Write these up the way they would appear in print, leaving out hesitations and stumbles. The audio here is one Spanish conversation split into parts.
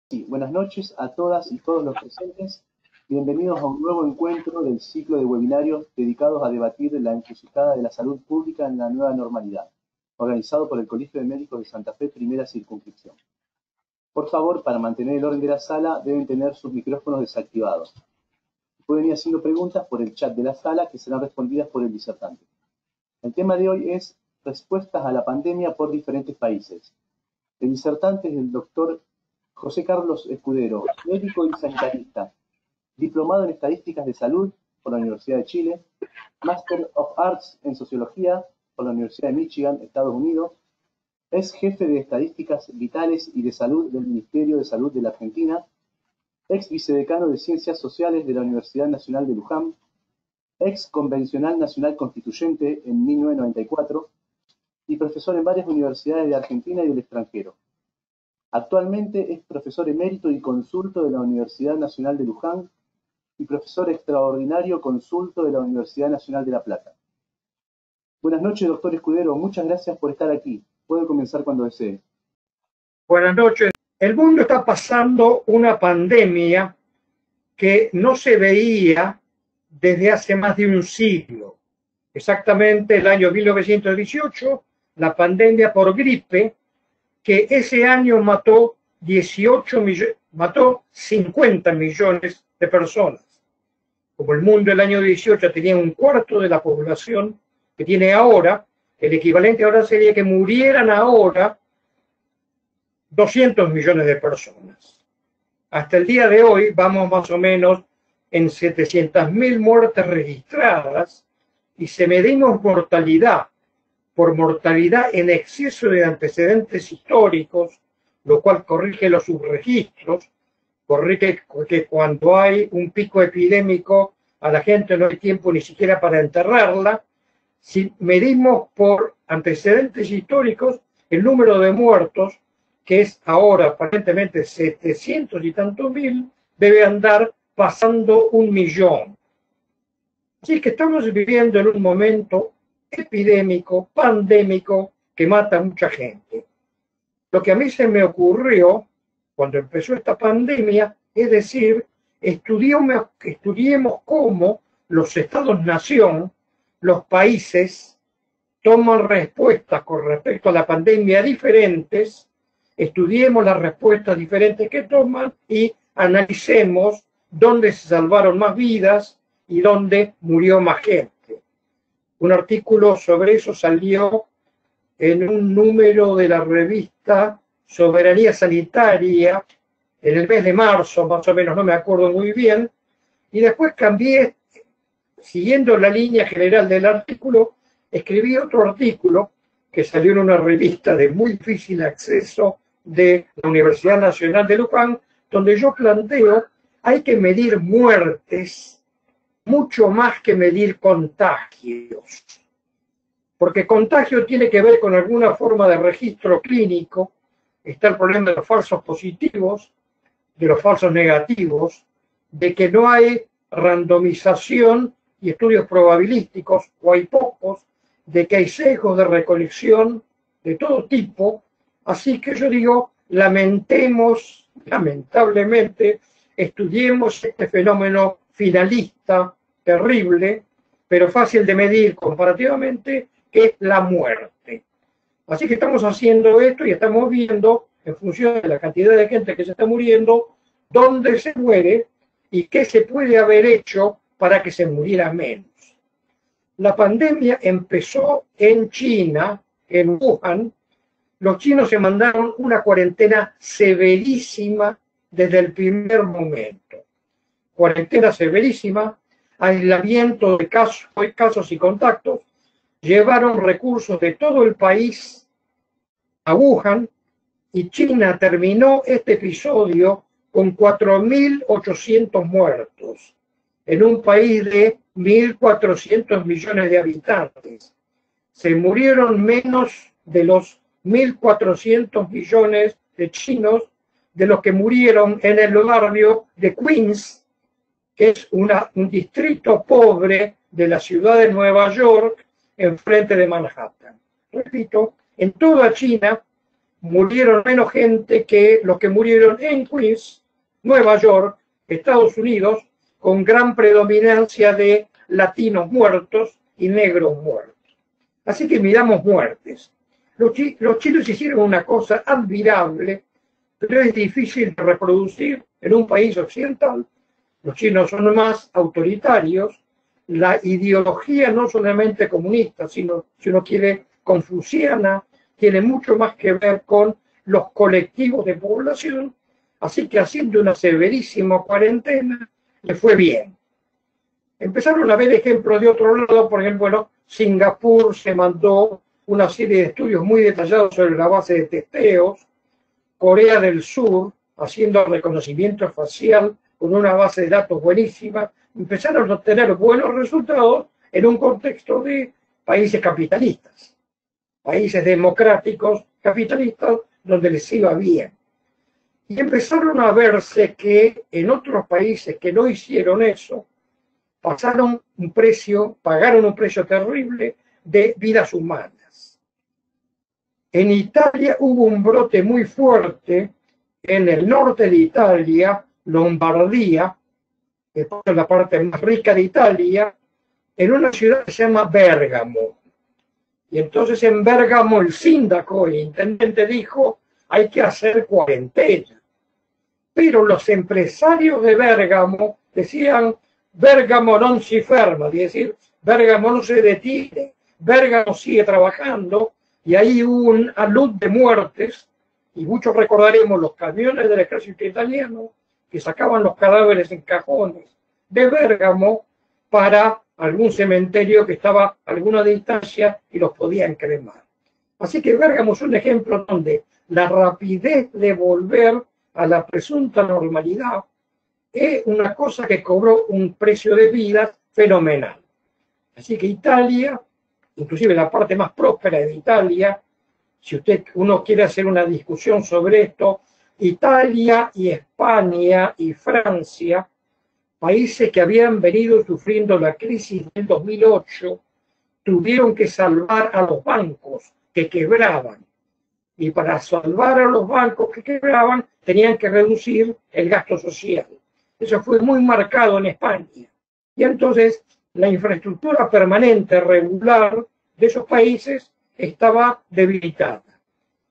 Sí, buenas noches a todas y todos los presentes. Bienvenidos a un nuevo encuentro del ciclo de webinarios dedicados a debatir la encrucijada de la salud pública en la nueva normalidad, organizado por el Colegio de Médicos de Santa Fe, Primera Circunscripción. Por favor, para mantener el orden de la sala, deben tener sus micrófonos desactivados. Pueden ir haciendo preguntas por el chat de la sala que serán respondidas por el disertante. El tema de hoy es respuestas a la pandemia por diferentes países. El disertante es el doctor José Carlos Escudero, médico y sanitarista, diplomado en Estadísticas de Salud por la Universidad de Chile, Master of Arts en Sociología por la Universidad de Michigan, Estados Unidos, es jefe de Estadísticas Vitales y de Salud del Ministerio de Salud de la Argentina, ex vicedecano de Ciencias Sociales de la Universidad Nacional de Luján, ex convencional nacional constituyente en 1994 y profesor en varias universidades de Argentina y del extranjero. Actualmente es profesor emérito y consulto de la Universidad Nacional de Luján y profesor extraordinario consulto de la Universidad Nacional de La Plata. Buenas noches, doctor Escudero. Muchas gracias por estar aquí. Puede comenzar cuando desee. Buenas noches. El mundo está pasando una pandemia que no se veía desde hace más de un siglo. Exactamente el año 1918, la pandemia por gripe, que ese año mató 50 millones de personas. Como el mundo el año 18 tenía un cuarto de la población que tiene ahora, el equivalente ahora sería que murieran ahora 200 millones de personas. Hasta el día de hoy vamos más o menos en 700.000 muertes registradas y si medimos mortalidad por mortalidad en exceso de antecedentes históricos, lo cual corrige los subregistros, corrige que cuando hay un pico epidémico a la gente no hay tiempo ni siquiera para enterrarla. Si medimos por antecedentes históricos, el número de muertos, que es ahora aparentemente 700 y tantos mil, debe andar pasando 1 millón. Así que estamos viviendo en un momento epidémico, pandémico, que mata a mucha gente. Lo que a mí se me ocurrió cuando empezó esta pandemia es decir, estudiemos cómo los estados-nación, los países, toman respuestas con respecto a la pandemia diferentes, estudiemos las respuestas diferentes que toman y analicemos dónde se salvaron más vidas y dónde murió más gente. Un artículo sobre eso salió en un número de la revista Soberanía Sanitaria en el mes de marzo, más o menos, no me acuerdo muy bien, y después cambié, siguiendo la línea general del artículo, escribí otro artículo que salió en una revista de muy difícil acceso de la Universidad Nacional de Luján, donde yo planteo hay que medir muertes mucho más que medir contagios, porque contagio tiene que ver con alguna forma de registro clínico, está el problema de los falsos positivos, de los falsos negativos, de que no hay randomización y estudios probabilísticos, o hay pocos, de que hay sesgos de recolección de todo tipo, así que yo digo, lamentablemente, estudiemos este fenómeno finalista, terrible, pero fácil de medir comparativamente, que es la muerte. Así que estamos haciendo esto y estamos viendo, en función de la cantidad de gente que se está muriendo, dónde se muere y qué se puede haber hecho para que se muriera menos. La pandemia empezó en China, en Wuhan. Los chinos se mandaron una cuarentena severísima desde el primer momento. Cuarentena severísima, aislamiento de casos y contactos, llevaron recursos de todo el país a Wuhan y China terminó este episodio con 4.800 muertos en un país de 1.400 millones de habitantes. Se murieron menos de los 1.400 millones de chinos de los que murieron en el barrio de Queens, que es un distrito pobre de la ciudad de Nueva York, enfrente de Manhattan. Repito, en toda China murieron menos gente que los que murieron en Queens, Nueva York, Estados Unidos, con gran predominancia de latinos muertos y negros muertos. Así que miramos muertes. Los chinos hicieron una cosa admirable, pero es difícil de reproducir en un país occidental. Los chinos son más autoritarios. La ideología no solamente comunista, sino, si uno quiere, confuciana, tiene mucho más que ver con los colectivos de población. Así que haciendo una severísima cuarentena, le fue bien. Empezaron a ver ejemplos de otro lado, por ejemplo, bueno, Singapur se mandó una serie de estudios muy detallados sobre la base de testeos, Corea del Sur haciendo reconocimiento facial con una base de datos buenísima, empezaron a obtener buenos resultados en un contexto de países capitalistas, países democráticos capitalistas donde les iba bien. Y empezaron a verse que en otros países que no hicieron eso, pagaron un precio terrible de vidas humanas. En Italia hubo un brote muy fuerte en el norte de Italia, Lombardía, que es la parte más rica de Italia, en una ciudad que se llama Bérgamo. Y entonces en Bérgamo el síndaco, el intendente dijo, hay que hacer cuarentena. Pero los empresarios de Bérgamo decían, Bérgamo non si ferma, es decir, Bérgamo no se detiene, Bérgamo sigue trabajando, y ahí hubo un alud de muertes, y muchos recordaremos los camiones del ejército italiano que sacaban los cadáveres en cajones de Bérgamo para algún cementerio que estaba a alguna distancia y los podían cremar. Así que Bérgamo es un ejemplo donde la rapidez de volver a la presunta normalidad es una cosa que cobró un precio de vida fenomenal. Así que Italia, inclusive la parte más próspera de Italia, si uno quiere hacer una discusión sobre esto, Italia y España y Francia, países que habían venido sufriendo la crisis del 2008, tuvieron que salvar a los bancos que quebraban. Y para salvar a los bancos que quebraban, tenían que reducir el gasto social. Eso fue muy marcado en España. Y entonces la infraestructura permanente, regular de esos países estaba debilitada.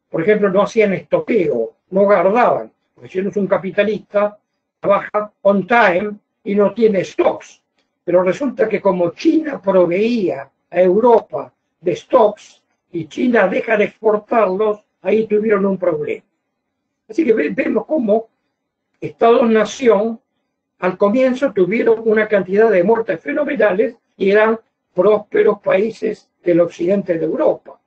Por ejemplo, no hacían estoqueo, no guardaban, porque si uno es un capitalista, trabaja on time y no tiene stocks. Pero resulta que como China proveía a Europa de stocks y China deja de exportarlos, ahí tuvieron un problema. Así que vemos cómo Estados-nación al comienzo tuvieron una cantidad de muertes fenomenales y eran prósperos países del occidente de Europa.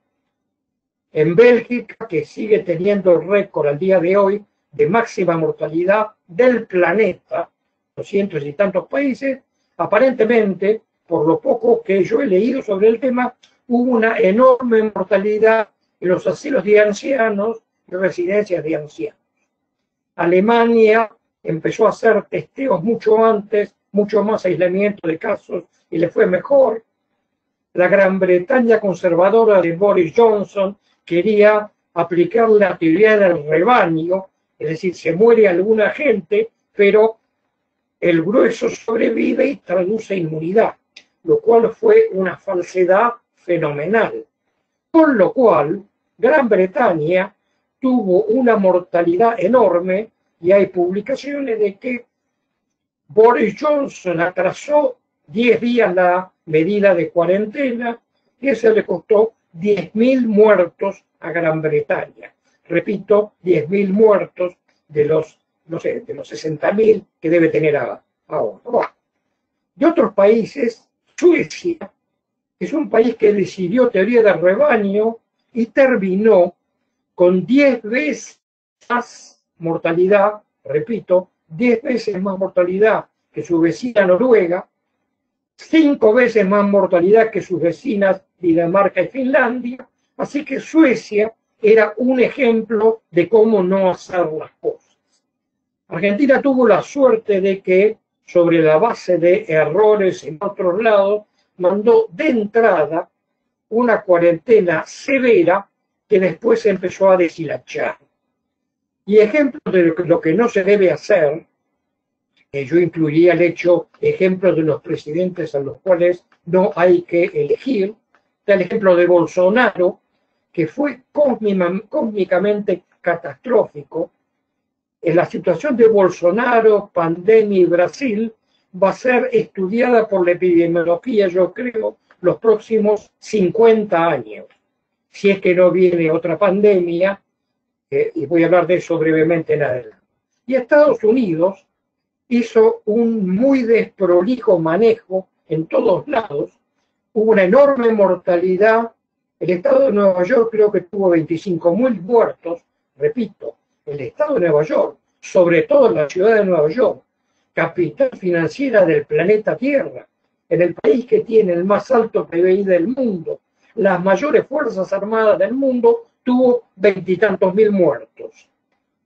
En Bélgica, que sigue teniendo el récord al día de hoy de máxima mortalidad del planeta, 200 y tantos países, aparentemente, por lo poco que yo he leído sobre el tema, hubo una enorme mortalidad en los asilos de ancianos y residencias de ancianos. Alemania empezó a hacer testeos mucho antes, mucho más aislamiento de casos y le fue mejor. La Gran Bretaña conservadora de Boris Johnson quería aplicar la teoría del rebaño, es decir, se muere alguna gente, pero el grueso sobrevive y traduce inmunidad, lo cual fue una falsedad fenomenal. Con lo cual, Gran Bretaña tuvo una mortalidad enorme y hay publicaciones de que Boris Johnson atrasó 10 días la medida de cuarentena y eso le costó 10.000 muertos a Gran Bretaña. Repito, 10.000 muertos de los 60.000 que debe tener ahora. De otros países, Suecia es un país que decidió teoría del rebaño y terminó con 10 veces más mortalidad, repito, 10 veces más mortalidad que su vecina Noruega, 5 veces más mortalidad que sus vecinas Dinamarca y Finlandia, así que Suecia era un ejemplo de cómo no hacer las cosas. Argentina tuvo la suerte de que, sobre la base de errores en otros lados, mandó de entrada una cuarentena severa que después se empezó a deshilachar. Y ejemplos de lo que no se debe hacer, yo incluiría ejemplos de los presidentes a los cuales no hay que elegir. Está el ejemplo de Bolsonaro, que fue cósmicamente catastrófico. En la situación de Bolsonaro, pandemia y Brasil va a ser estudiada por la epidemiología, yo creo, los próximos 50 años. Si es que no viene otra pandemia, y voy a hablar de eso brevemente en adelante. Y Estados Unidos hizo un muy desprolijo manejo en todos lados. Hubo una enorme mortalidad. El estado de Nueva York creo que tuvo 25.000 muertos. Repito, el estado de Nueva York, sobre todo la ciudad de Nueva York, capital financiera del planeta Tierra, en el país que tiene el más alto PBI del mundo, las mayores fuerzas armadas del mundo, tuvo 20 y tantos mil muertos.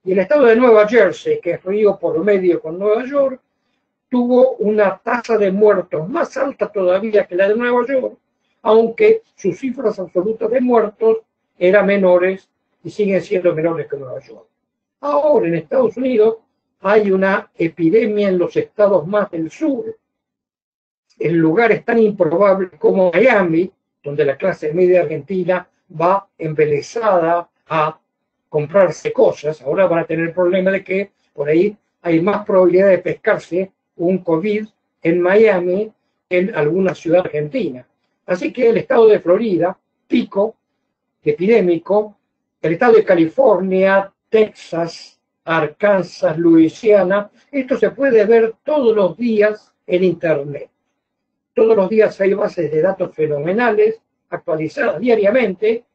Y el estado de Nueva Jersey, que es río por medio con Nueva York, tuvo una tasa de muertos más alta todavía que la de Nueva York, aunque sus cifras absolutas de muertos eran menores y siguen siendo menores que Nueva York. Ahora en Estados Unidos hay una epidemia en los estados más del sur, en lugares tan improbables como Miami, donde la clase media argentina va embelesada a comprarse cosas. Ahora van a tener el problema de que por ahí hay más probabilidad de pescarse un COVID en Miami que en alguna ciudad argentina. Así que el estado de Florida, pico epidémico, el estado de California, Texas, Arkansas, Luisiana, esto se puede ver todos los días en Internet. Todos los días hay bases de datos fenomenales, actualizadas diariamente,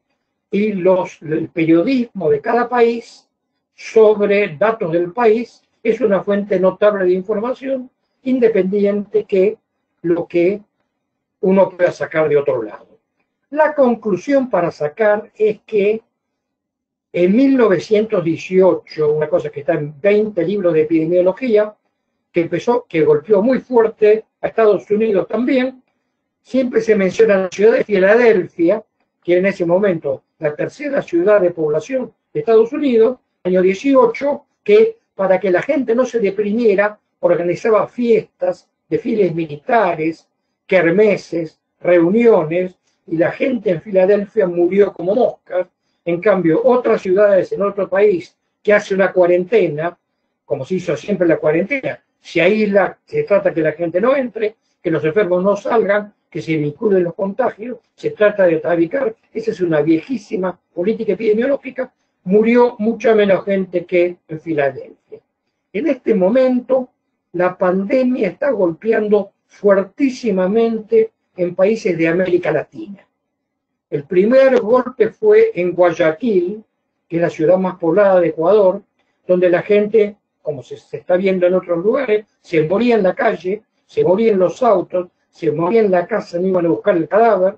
y el periodismo de cada país sobre datos del país es una fuente notable de información, independiente que lo que uno pueda sacar de otro lado. La conclusión para sacar es que en 1918, una cosa que está en 20 libros de epidemiología, que golpeó muy fuerte a Estados Unidos también, siempre se menciona la ciudad de Filadelfia, que en ese momento la tercera ciudad de población de Estados Unidos, año 18, que para que la gente no se deprimiera, organizaba fiestas, desfiles militares, kermeses, reuniones, y la gente en Filadelfia murió como moscas. En cambio, otras ciudades en otro país que hace una cuarentena, como se hizo siempre la cuarentena, se aísla, se trata que la gente no entre, que los enfermos no salgan, que se vinculen los contagios, se trata de atavicar. Esa es una viejísima política epidemiológica. Murió mucha menos gente que en Filadelfia. En este momento, la pandemia está golpeando fuertísimamente en países de América Latina. El primer golpe fue en Guayaquil, que es la ciudad más poblada de Ecuador, donde la gente, como se está viendo en otros lugares, se moría en la calle, se moría en los autos, se moría en la casa, no iban a buscar el cadáver,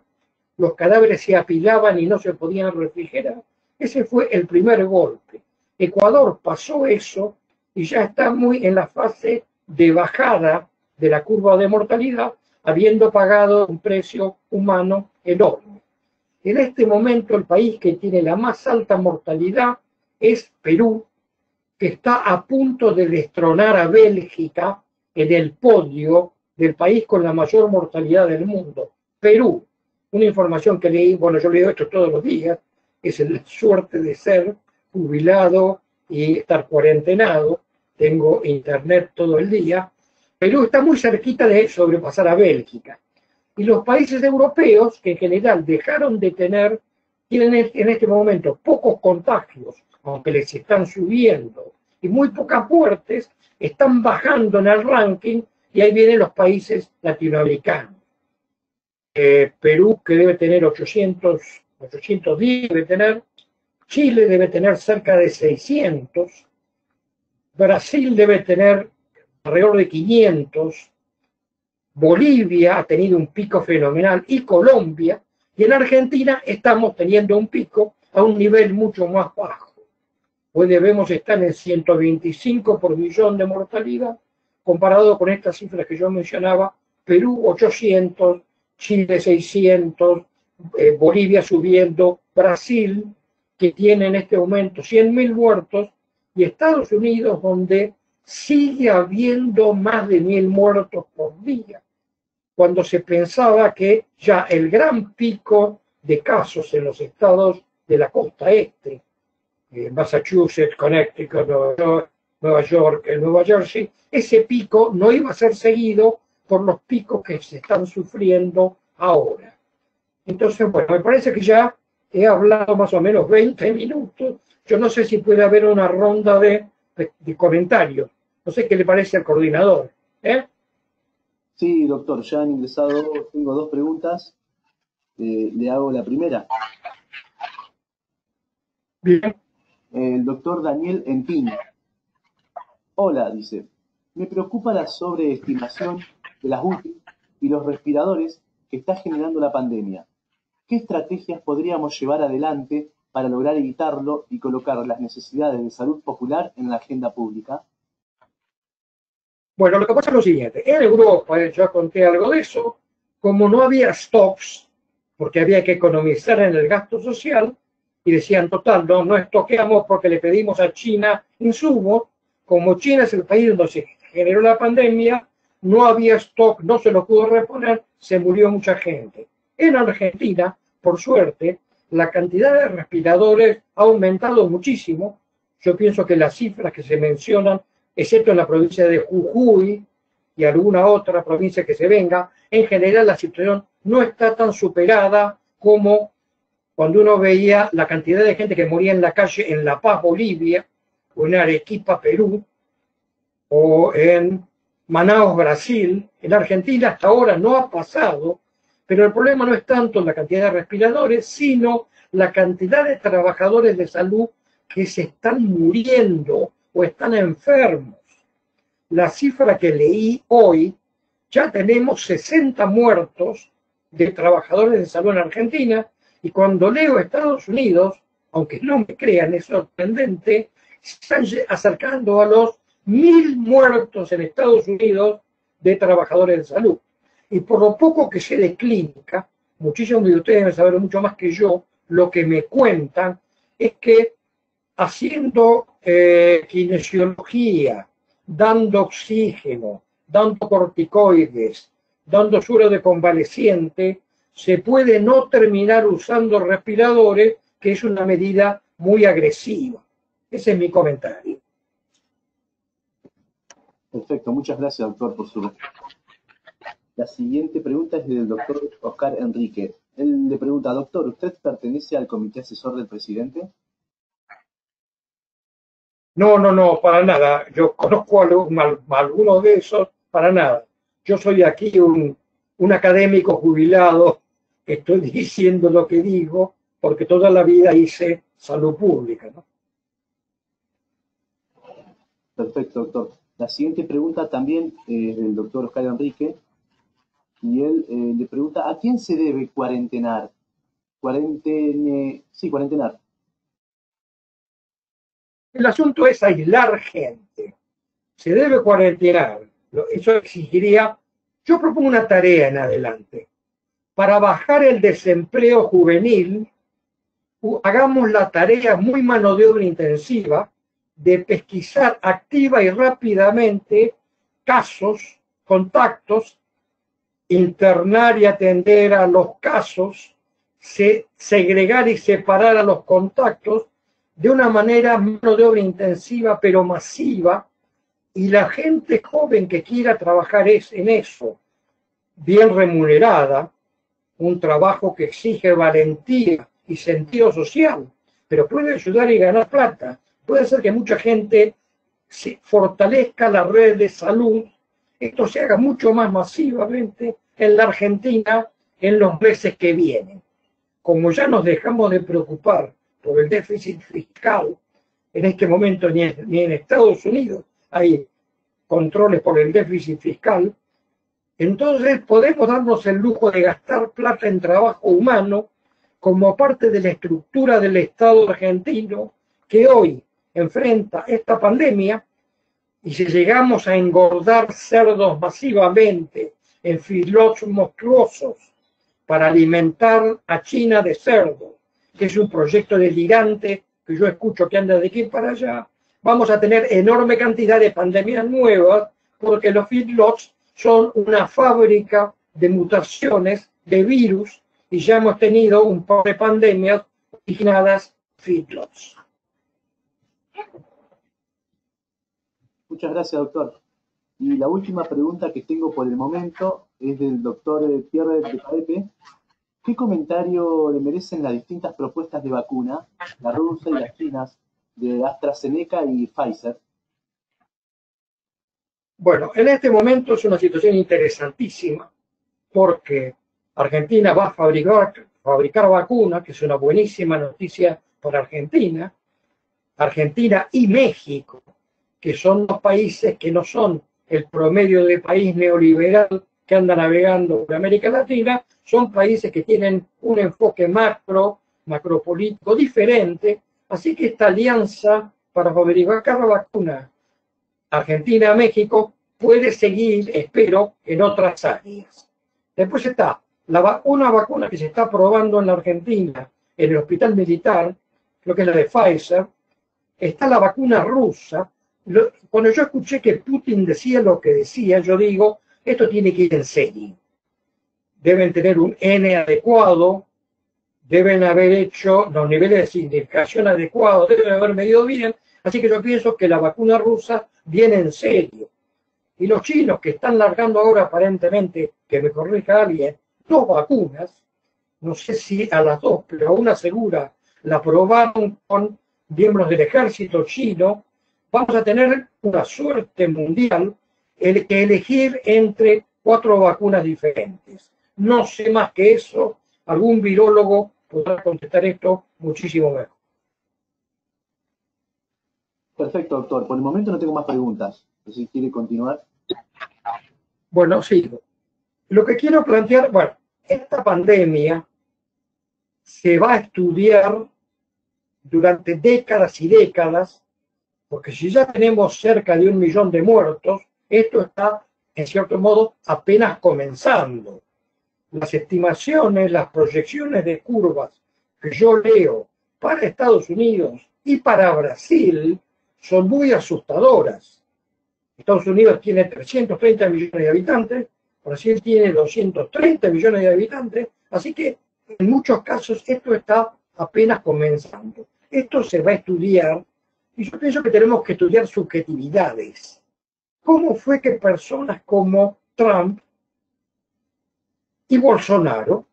los cadáveres se apilaban y no se podían refrigerar. Ese fue el primer golpe. Ecuador pasó eso y ya está muy en la fase de bajada de la curva de mortalidad, habiendo pagado un precio humano enorme. En este momento el país que tiene la más alta mortalidad es Perú, que está a punto de destronar a Bélgica en el podio del país con la mayor mortalidad del mundo. Perú, una información que leí, bueno, yo leo esto todos los días, es la suerte de ser jubilado y estar cuarentenado, tengo internet todo el día. Perú está muy cerquita de sobrepasar a Bélgica. Y los países europeos, que en general dejaron de tener, tienen en este momento pocos contagios, aunque les están subiendo, y muy pocas muertes, están bajando en el ranking, y ahí vienen los países latinoamericanos. Perú, que debe tener 810, debe tener, Chile debe tener cerca de 600, Brasil debe tener alrededor de 500, Bolivia ha tenido un pico fenomenal y Colombia, y en Argentina estamos teniendo un pico a un nivel mucho más bajo. Hoy debemos estar en 125 por millón de mortalidad, comparado con estas cifras que yo mencionaba, Perú 800, Chile 600, Bolivia subiendo, Brasil que tiene en este momento 100.000 muertos, y Estados Unidos, donde sigue habiendo más de 1.000 muertos por día, cuando se pensaba que ya el gran pico de casos en los estados de la costa este, Massachusetts, Connecticut, Nueva York, Nueva Jersey, ese pico no iba a ser seguido por los picos que se están sufriendo ahora. Entonces, bueno, me parece que ya he hablado más o menos 20 minutos. Yo no sé si puede haber una ronda de comentarios. No sé qué le parece al coordinador. Sí, doctor, ya han ingresado, tengo 2 preguntas. Le hago la primera. Bien. El doctor Daniel Empín. Hola, dice. Me preocupa la sobreestimación de las UTI y los respiradores que está generando la pandemia. ¿Qué estrategias podríamos llevar adelante para lograr evitarlo y colocar las necesidades de salud popular en la agenda pública? Bueno, lo que pasa es lo siguiente. En Europa, ya conté algo de eso, como no había stocks, porque había que economizar en el gasto social, y decían, total, no estoqueamos porque le pedimos a China insumos. Como China es el país donde se generó la pandemia, no había stock, no se lo pudo reponer, se murió mucha gente. En Argentina, por suerte, la cantidad de respiradores ha aumentado muchísimo. Yo pienso que las cifras que se mencionan, excepto en la provincia de Jujuy y alguna otra provincia que se venga, en general la situación no está tan superada como cuando uno veía la cantidad de gente que moría en la calle en La Paz, Bolivia, o en Arequipa, Perú, o en Manaus, Brasil. En Argentina hasta ahora no ha pasado, pero el problema no es tanto la cantidad de respiradores, sino la cantidad de trabajadores de salud que se están muriendo o están enfermos. La cifra que leí hoy, ya tenemos 60 muertos de trabajadores de salud en Argentina, y cuando leo Estados Unidos, aunque no me crean, es sorprendente, están acercando a los 1.000 muertos en Estados Unidos de trabajadores de salud. Y por lo poco que sé de clínica, muchísimos de ustedes deben saber mucho más que yo, lo que me cuentan es que haciendo kinesiología, dando oxígeno, dando corticoides, dando suero de convaleciente, se puede no terminar usando respiradores, que es una medida muy agresiva. Ese es mi comentario. Perfecto, muchas gracias, doctor, por su respuesta. La siguiente pregunta es del doctor Oscar Enrique. Él le pregunta, doctor, ¿usted pertenece al comité asesor del presidente? No, para nada. Yo conozco a algunos de esos, para nada. Yo soy aquí un académico jubilado, que estoy diciendo lo que digo, porque toda la vida hice salud pública, ¿no? Perfecto, doctor. La siguiente pregunta también es del doctor Oscar Enrique, y él le pregunta, ¿a quién se debe cuarentenar? Cuarentenar. El asunto es aislar gente. Se debe cuarentenar. Eso exigiría, yo propongo una tarea en adelante. Para bajar el desempleo juvenil, hagamos la tarea muy mano de obra intensiva de pesquisar activa y rápidamente casos, contactos, internar y atender a los casos, segregar y separar a los contactos de una manera mano de obra intensiva pero masiva, y la gente joven que quiera trabajar en eso, bien remunerada, un trabajo que exige valentía y sentido social, pero puede ayudar y ganar plata. Puede hacer que mucha gente se fortalezca la red de salud, esto se haga mucho más masivamente en la Argentina en los meses que vienen. Como ya nos dejamos de preocupar por el déficit fiscal, en este momento ni en Estados Unidos hay controles por el déficit fiscal, entonces podemos darnos el lujo de gastar plata en trabajo humano como parte de la estructura del Estado argentino, que hoy enfrenta esta pandemia, y si llegamos a engordar cerdos masivamente en feedlots monstruosos para alimentar a China de cerdos, que es un proyecto delirante, que yo escucho que anda de aquí para allá, vamos a tener enorme cantidad de pandemias nuevas, porque los feedlots son una fábrica de mutaciones de virus, y ya hemos tenido un par de pandemias originadas feedlots. Muchas gracias, doctor. Y la última pregunta que tengo por el momento es del doctor Pierre de Paepe. ¿Qué comentario le merecen las distintas propuestas de vacuna, la rusa y las chinas, de AstraZeneca y Pfizer? Bueno, en este momento es una situación interesantísima porque Argentina va a fabricar vacunas, que es una buenísima noticia para Argentina. Argentina y México, que son dos países que no son el promedio de país neoliberal que anda navegando por América Latina, son países que tienen un enfoque macropolítico diferente, así que esta alianza para fabricar la vacuna Argentina-México puede seguir, espero, en otras áreas. Después está una vacuna que se está probando en la Argentina, en el Hospital Militar, creo que es la de Pfizer. Está la vacuna rusa. Cuando yo escuché que Putin decía lo que decía, yo digo, esto tiene que ir en serio. Deben tener un N adecuado, deben haber hecho los niveles de significación adecuados, deben haber medido bien. Así que yo pienso que la vacuna rusa viene en serio. Y los chinos que están largando ahora aparentemente, que me corrija alguien, 2 vacunas, no sé si a las 2, pero a una segura, la probaron con miembros del ejército chino, vamos a tener una suerte mundial que elegir entre 4 vacunas diferentes. No sé más que eso, algún virólogo podrá contestar esto muchísimo mejor. Perfecto, doctor. Por el momento no tengo más preguntas. Si quiere continuar. Bueno, sí. Lo que quiero plantear, bueno, esta pandemia se va a estudiar durante décadas y décadas, porque si ya tenemos cerca de 1 millón de muertos, esto está, en cierto modo, apenas comenzando. Las estimaciones, las proyecciones de curvas que yo leo para Estados Unidos y para Brasil son muy asustadoras. Estados Unidos tiene 330 millones de habitantes, Brasil tiene 230 millones de habitantes, así que en muchos casos esto está apenas comenzando. Esto se va a estudiar y yo pienso que tenemos que estudiar subjetividades. ¿Cómo fue que personas como Trump y Bolsonaro,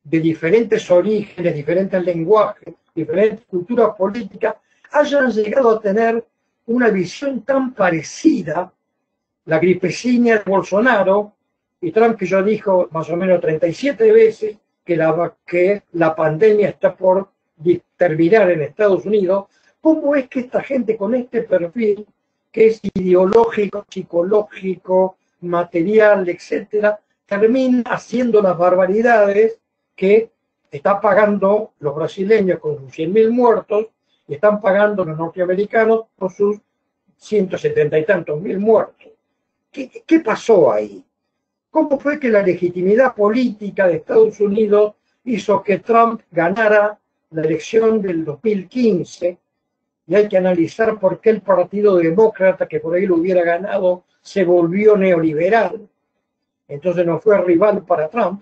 de diferentes orígenes, diferentes lenguajes, diferentes culturas políticas, hayan llegado a tener una visión tan parecida? La gripecina de Bolsonaro y Trump, que ya dijo más o menos 37 veces que la pandemia está por terminar en Estados Unidos. ¿Cómo es que esta gente con este perfil, que es ideológico, psicológico, material, etcétera, termina haciendo las barbaridades que están pagando los brasileños con sus 100.000 muertos y están pagando los norteamericanos con sus 170 y tantos mil muertos? ¿Qué pasó ahí? ¿Cómo fue que la legitimidad política de Estados Unidos hizo que Trump ganara la elección del 2015? Y hay que analizar por qué el Partido Demócrata, que por ahí lo hubiera ganado, se volvió neoliberal. Entonces no fue rival para Trump.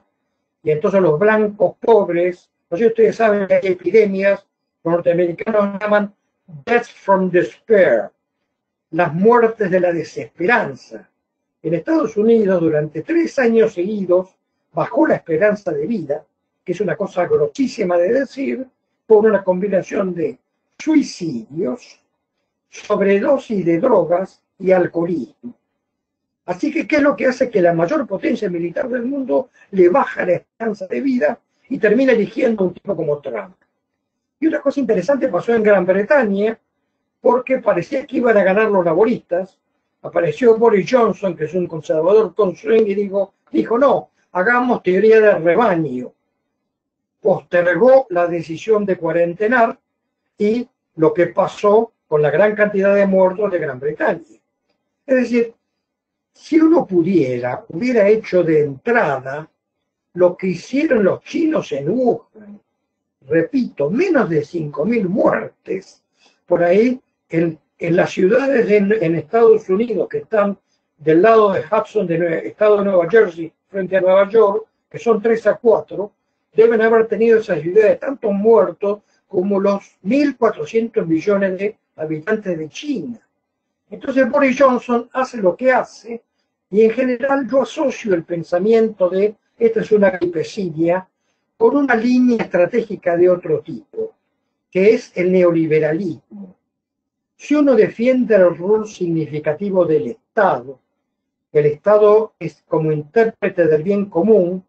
Y entonces los blancos pobres, no sé si ustedes saben que hay epidemias, los norteamericanos llaman deaths from despair, las muertes de la desesperanza. En Estados Unidos, durante 3 años seguidos, bajó la esperanza de vida, que es una cosa grosísima de decir, por una combinación de suicidios, sobredosis de drogas y alcoholismo. Así que, ¿qué es lo que hace que la mayor potencia militar del mundo le baja la esperanza de vida y termina eligiendo a un tipo como Trump? Y otra cosa interesante pasó en Gran Bretaña, porque parecía que iban a ganar los laboristas. Apareció Boris Johnson, que es un conservador con swing, y dijo, no, hagamos teoría del rebaño. Postergó la decisión de cuarentenar y lo que pasó con la gran cantidad de muertos de Gran Bretaña. Es decir, si uno hubiera hecho de entrada lo que hicieron los chinos en Wuhan, repito, menos de 5.000 muertes por ahí en las ciudades en Estados Unidos que están del lado de Hudson, del estado de Nueva Jersey, frente a Nueva York, que son 3 a 4, deben haber tenido esas ciudades tantos muertos como los 1.400 millones de habitantes de China. Entonces Boris Johnson hace lo que hace, y en general yo asocio el pensamiento de esta es una gripecilla con una línea estratégica de otro tipo, que es el neoliberalismo. Si uno defiende el rol significativo del Estado, el Estado es como intérprete del bien común,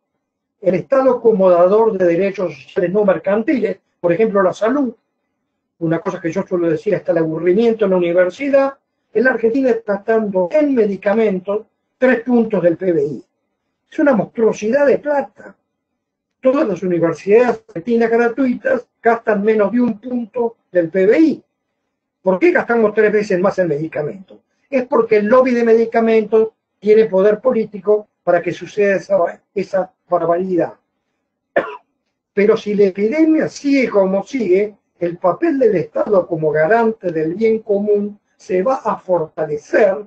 el Estado como dador de derechos sociales no mercantiles, por ejemplo la salud, una cosa que yo suelo decir hasta el aburrimiento en la universidad, en la Argentina está gastando en medicamentos 3 puntos del PBI. Es una monstruosidad de plata. Todas las universidades argentinas gratuitas gastan menos de 1 punto del PBI. ¿Por qué gastamos 3 veces más en medicamentos? Es porque el lobby de medicamentos tiene poder político para que suceda esa barbaridad. Pero si la epidemia sigue como sigue, el papel del Estado como garante del bien común se va a fortalecer,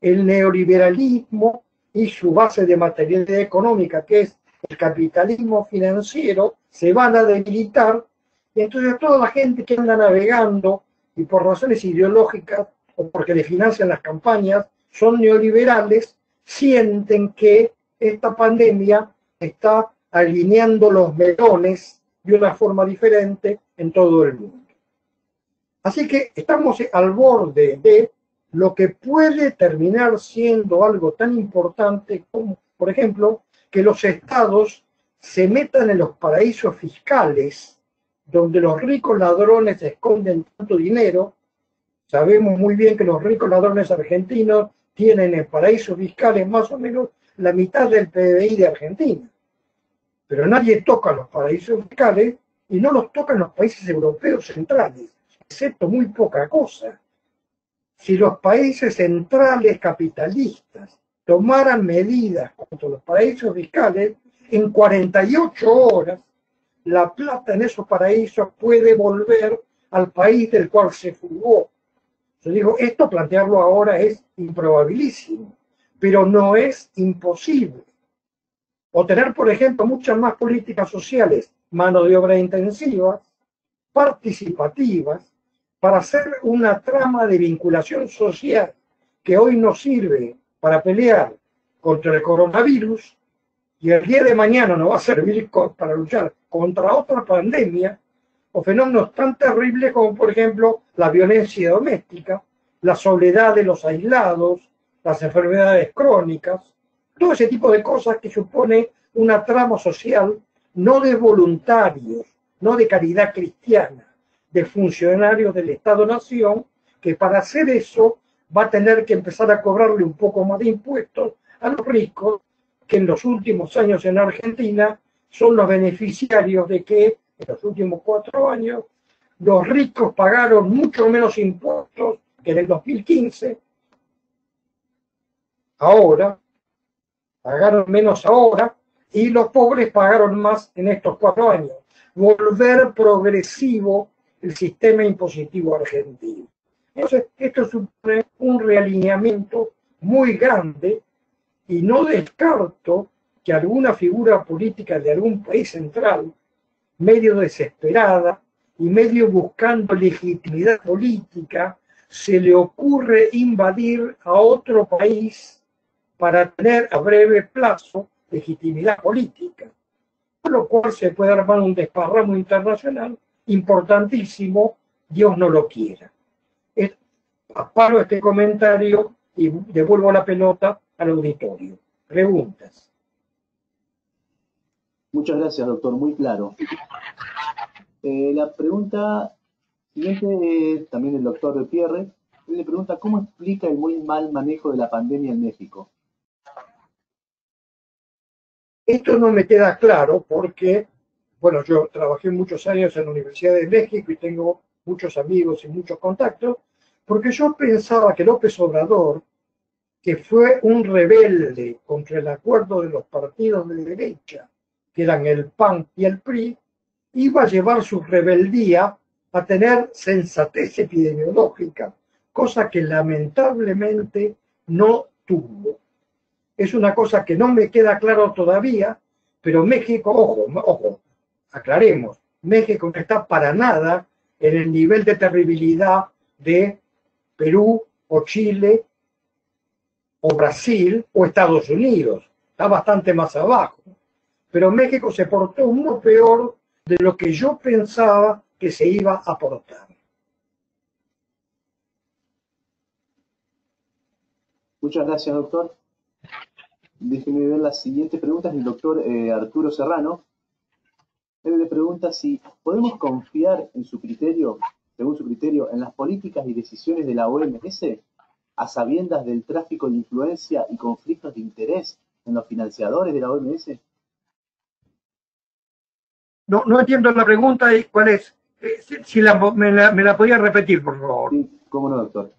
el neoliberalismo y su base de materialidad económica, que es el capitalismo financiero, se van a debilitar, y entonces toda la gente que anda navegando y por razones ideológicas o porque le financian las campañas son neoliberales, sienten que esta pandemia está alineando los melones de una forma diferente en todo el mundo. Así que estamos al borde de lo que puede terminar siendo algo tan importante como, por ejemplo, que los estados se metan en los paraísos fiscales, donde los ricos ladrones esconden tanto dinero. Sabemos muy bien que los ricos ladrones argentinos tienen en paraísos fiscales más o menos la mitad del PBI de Argentina. Pero nadie toca los paraísos fiscales y no los tocan los países europeos centrales, excepto muy poca cosa. Si los países centrales capitalistas tomaran medidas contra los paraísos fiscales, en 48 horas la plata en esos paraísos puede volver al país del cual se fugó. Yo digo, esto plantearlo ahora es improbabilísimo, pero no es imposible. O tener, por ejemplo, muchas más políticas sociales, mano de obra intensivas, participativas, para hacer una trama de vinculación social que hoy nos sirve para pelear contra el coronavirus y el día de mañana nos va a servir para luchar contra otra pandemia o fenómenos tan terribles como, por ejemplo, la violencia doméstica, la soledad de los aislados, las enfermedades crónicas, todo ese tipo de cosas que supone una trama social no de voluntarios, no de caridad cristiana, de funcionarios del Estado-Nación, que para hacer eso va a tener que empezar a cobrarle un poco más de impuestos a los ricos, que en los últimos años en Argentina son los beneficiarios de que en los últimos 4 años los ricos pagaron mucho menos impuestos que en el 2015. Ahora, pagaron menos ahora, y los pobres pagaron más en estos 4 años. Volver progresivo el sistema impositivo argentino. Entonces, esto supone un realineamiento muy grande y no descarto que alguna figura política de algún país central, medio desesperada y medio buscando legitimidad política, se le ocurre invadir a otro país para tener a breve plazo legitimidad política, con lo cual se puede armar un desparramo internacional importantísimo, Dios no lo quiera. Paro este comentario y devuelvo la pelota al auditorio. Preguntas. Muchas gracias, doctor, muy claro. La pregunta siguiente es también del doctor Pierre. Él le pregunta, ¿cómo explica el muy mal manejo de la pandemia en México? Esto no me queda claro porque, bueno, yo trabajé muchos años en la Universidad de México y tengo muchos amigos y muchos contactos, porque yo pensaba que López Obrador, que fue un rebelde contra el acuerdo de los partidos de derecha, que eran el PAN y el PRI, iba a llevar su rebeldía a tener sensatez epidemiológica, cosa que lamentablemente no tuvo. Es una cosa que no me queda claro todavía, pero México, ojo, aclaremos, México no está para nada en el nivel de terribilidad de Perú o Chile o Brasil o Estados Unidos, está bastante más abajo. Pero México se portó mucho peor de lo que yo pensaba que se iba a portar. Muchas gracias, doctor. Déjeme ver las siguientes preguntas del doctor Arturo Serrano. Él le pregunta si podemos confiar en su criterio, según su criterio, en las políticas y decisiones de la OMS a sabiendas del tráfico de influencia y conflictos de interés en los financiadores de la OMS. No entiendo la pregunta y cuál es. Si me la podía repetir, por favor. Sí, cómo no, doctor.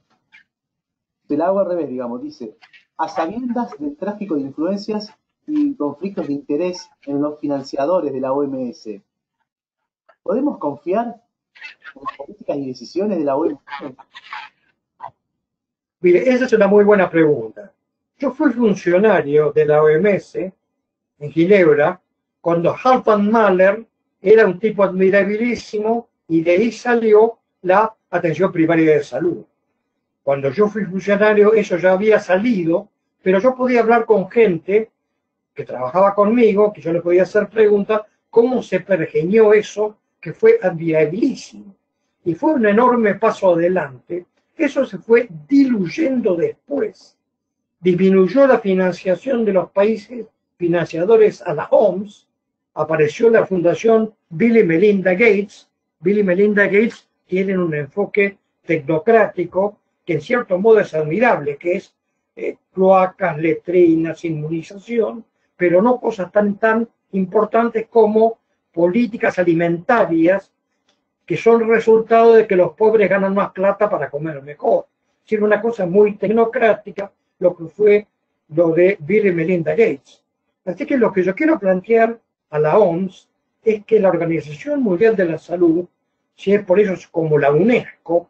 Te la hago al revés, digamos. Dice, a sabiendas del tráfico de influencias y conflictos de interés en los financiadores de la OMS, ¿podemos confiar en las políticas y decisiones de la OMS? Mire, esa es una muy buena pregunta. Yo fui funcionario de la OMS en Ginebra cuando Halfdan Mahler era un tipo admirabilísimo y de ahí salió la atención primaria de salud. Cuando yo fui funcionario eso ya había salido, pero yo podía hablar con gente que trabajaba conmigo, que yo le podía hacer preguntas, cómo se pergeñó eso, que fue admirabilísimo. Y fue un enorme paso adelante. Eso se fue diluyendo después. Disminuyó la financiación de los países financiadores a la OMS, apareció la fundación Bill y Melinda Gates. Bill y Melinda Gates tienen un enfoque tecnocrático que en cierto modo es admirable, que es cloacas, letrinas, inmunización, pero no cosas tan importantes como políticas alimentarias que son resultado de que los pobres ganan más plata para comer mejor. Es decir, una cosa muy tecnocrática, lo que fue lo de Bill y Melinda Gates. Así que lo que yo quiero plantear a la OMS es que la Organización Mundial de la Salud, si es por eso como la UNESCO,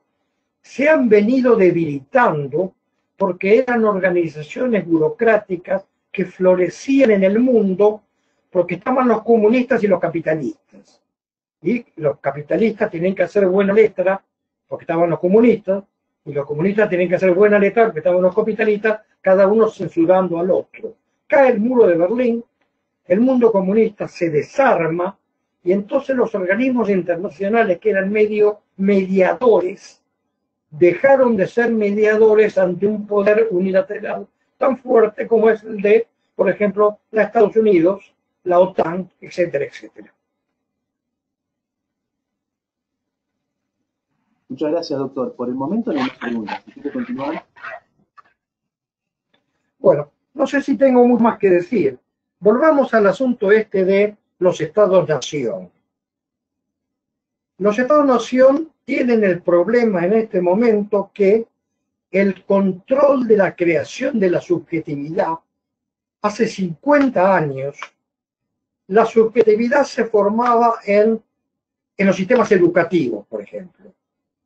se han venido debilitando porque eran organizaciones burocráticas que florecían en el mundo porque estaban los comunistas y los capitalistas. Y los capitalistas tienen que hacer buena letra porque estaban los comunistas, y los comunistas tienen que hacer buena letra porque estaban los capitalistas, cada uno censurando al otro. Cae el muro de Berlín, el mundo comunista se desarma, y entonces los organismos internacionales que eran medio mediadores, dejaron de ser mediadores ante un poder unilateral tan fuerte como es el de, por ejemplo, los Estados Unidos, la OTAN, etcétera, etcétera. Muchas gracias, doctor. Por el momento no hay más preguntas. Si quiere continuar. Bueno, no sé si tengo mucho más que decir. Volvamos al asunto este de los Estados-nación. Los Estados-nación tienen el problema en este momento que el control de la creación de la subjetividad, hace 50 años, la subjetividad se formaba en los sistemas educativos, por ejemplo.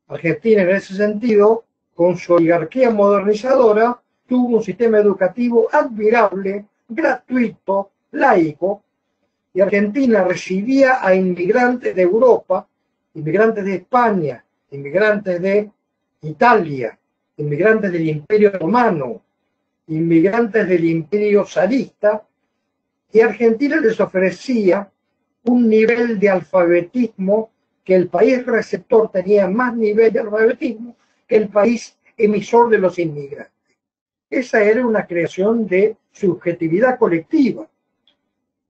Argentina, en ese sentido, con su oligarquía modernizadora, tuvo un sistema educativo admirable, gratuito, laico, y Argentina recibía a inmigrantes de Europa, inmigrantes de España, inmigrantes de Italia, inmigrantes del Imperio Romano, inmigrantes del Imperio zarista, y Argentina les ofrecía un nivel de alfabetismo que el país receptor tenía más nivel de alfabetismo que el país emisor de los inmigrantes. Esa era una creación de subjetividad colectiva.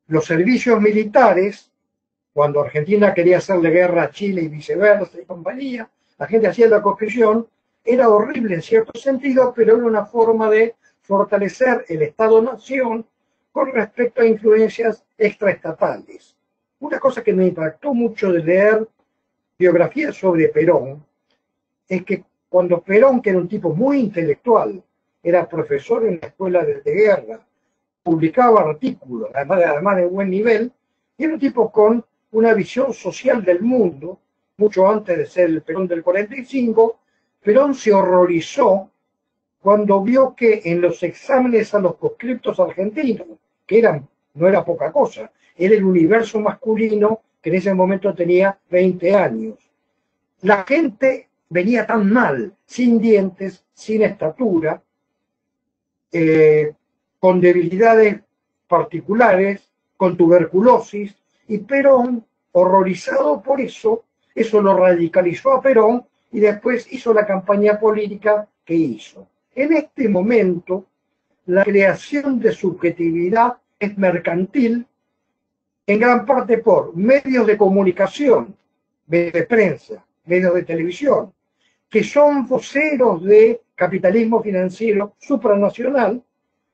Los servicios militares, cuando Argentina quería hacerle guerra a Chile y viceversa y compañía, la gente hacía la conscripción, era horrible en cierto sentido, pero era una forma de fortalecer el Estado-nación con respecto a influencias extraestatales. Una cosa que me impactó mucho de leer biografías sobre Perón es que cuando Perón, que era un tipo muy intelectual, era profesor en la escuela de guerra, publicaba artículos, además de buen nivel, y era un tipo con una visión social del mundo, mucho antes de ser el Perón del 45. Perón se horrorizó cuando vio que en los exámenes a los conscriptos argentinos, que no era poca cosa, era el universo masculino que en ese momento tenía 20 años. La gente venía tan mal, sin dientes, sin estatura, con debilidades particulares, con tuberculosis, y Perón, horrorizado por eso lo radicalizó a Perón y después hizo la campaña política que hizo. En este momento, la creación de subjetividad es mercantil, en gran parte por medios de comunicación, medios de prensa, medios de televisión, que son voceros de capitalismo financiero supranacional.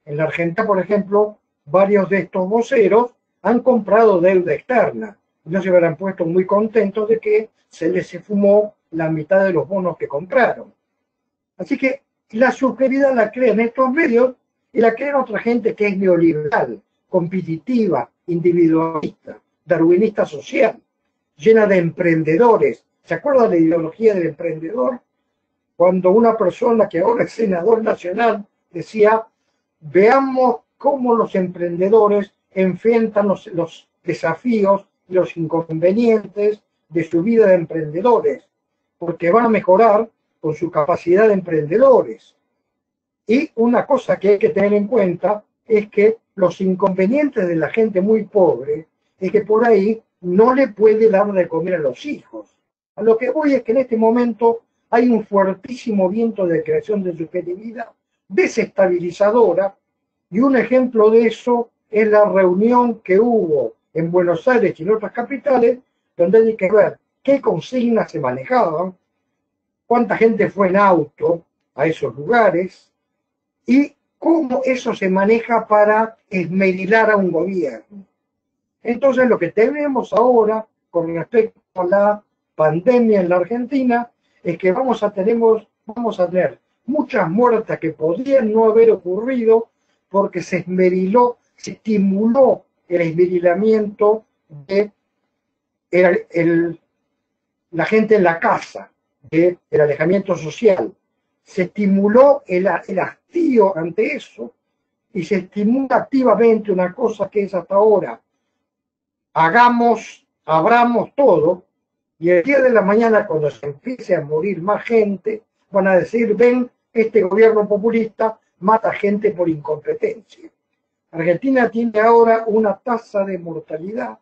En la Argentina, por ejemplo, varios de estos voceros han comprado deuda externa. No se habrán puesto muy contentos de que se les fumó la mitad de los bonos que compraron. Así que la subjetividad la crean estos medios y la crean otra gente que es neoliberal, competitiva, individualista, darwinista social, llena de emprendedores. ¿Se acuerda de la ideología del emprendedor? Cuando una persona que ahora es senador nacional decía, veamos cómo los emprendedores enfrentan los desafíos y los inconvenientes de su vida de emprendedores, porque van a mejorar con su capacidad de emprendedores. Y una cosa que hay que tener en cuenta es que los inconvenientes de la gente muy pobre es que por ahí no le puede dar de comer a los hijos. A lo que voy es que en este momento hay un fuertísimo viento de creación de subjetividad desestabilizadora, y un ejemplo de eso es la reunión que hubo en Buenos Aires y en otras capitales, donde hay que ver qué consignas se manejaban, cuánta gente fue en auto a esos lugares y cómo eso se maneja para esmerilar a un gobierno. Entonces, lo que tenemos ahora con respecto a la pandemia en la Argentina es que vamos a tener muchas muertes que podrían no haber ocurrido porque se estimuló el esmerilamiento de la gente en la casa, el alejamiento social. Se estimuló el hastío ante eso y se estimula activamente una cosa que es hasta ahora: abramos todo, y el día de la mañana, cuando se empiece a morir más gente, van a decir, ven, este gobierno populista mata gente por incompetencia. Argentina tiene ahora una tasa de mortalidad,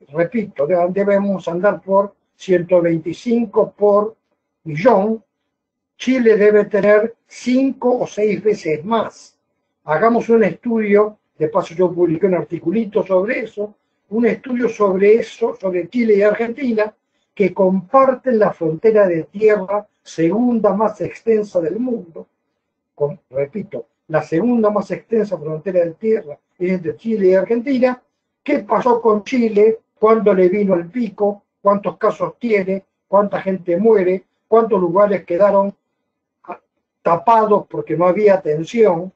repito, debemos andar por 125 por millón. Chile debe tener 5 o 6 veces más. Hagamos un estudio, de paso yo publiqué un articulito sobre eso, un estudio sobre Chile y Argentina, que comparten la frontera de tierra segunda más extensa del mundo. Repito, la segunda más extensa frontera de tierra es entre Chile y Argentina. ¿Qué pasó con Chile? ¿Cuándo le vino el pico? ¿Cuántos casos tiene? ¿Cuánta gente muere? ¿Cuántos lugares quedaron tapados porque no había atención?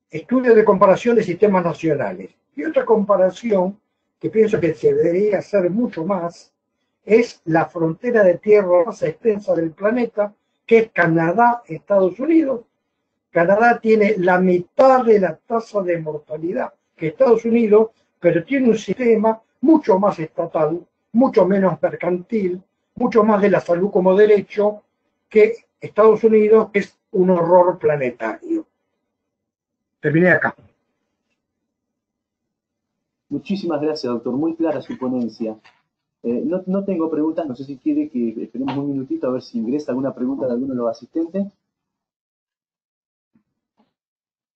Estudios de comparación de sistemas nacionales. Y otra comparación que pienso que se debería hacer mucho más es la frontera de tierra más extensa del planeta, que es Canadá-Estados Unidos. Canadá tiene la mitad de la tasa de mortalidad que Estados Unidos, pero tiene un sistema mucho más estatal, mucho menos mercantil, mucho más de la salud como derecho que Estados Unidos, que es un horror planetario. Terminé acá. Muchísimas gracias, doctor. Muy clara su ponencia. No tengo preguntas, no sé si quiere que esperemos un minutito a ver si ingresa alguna pregunta de alguno de los asistentes.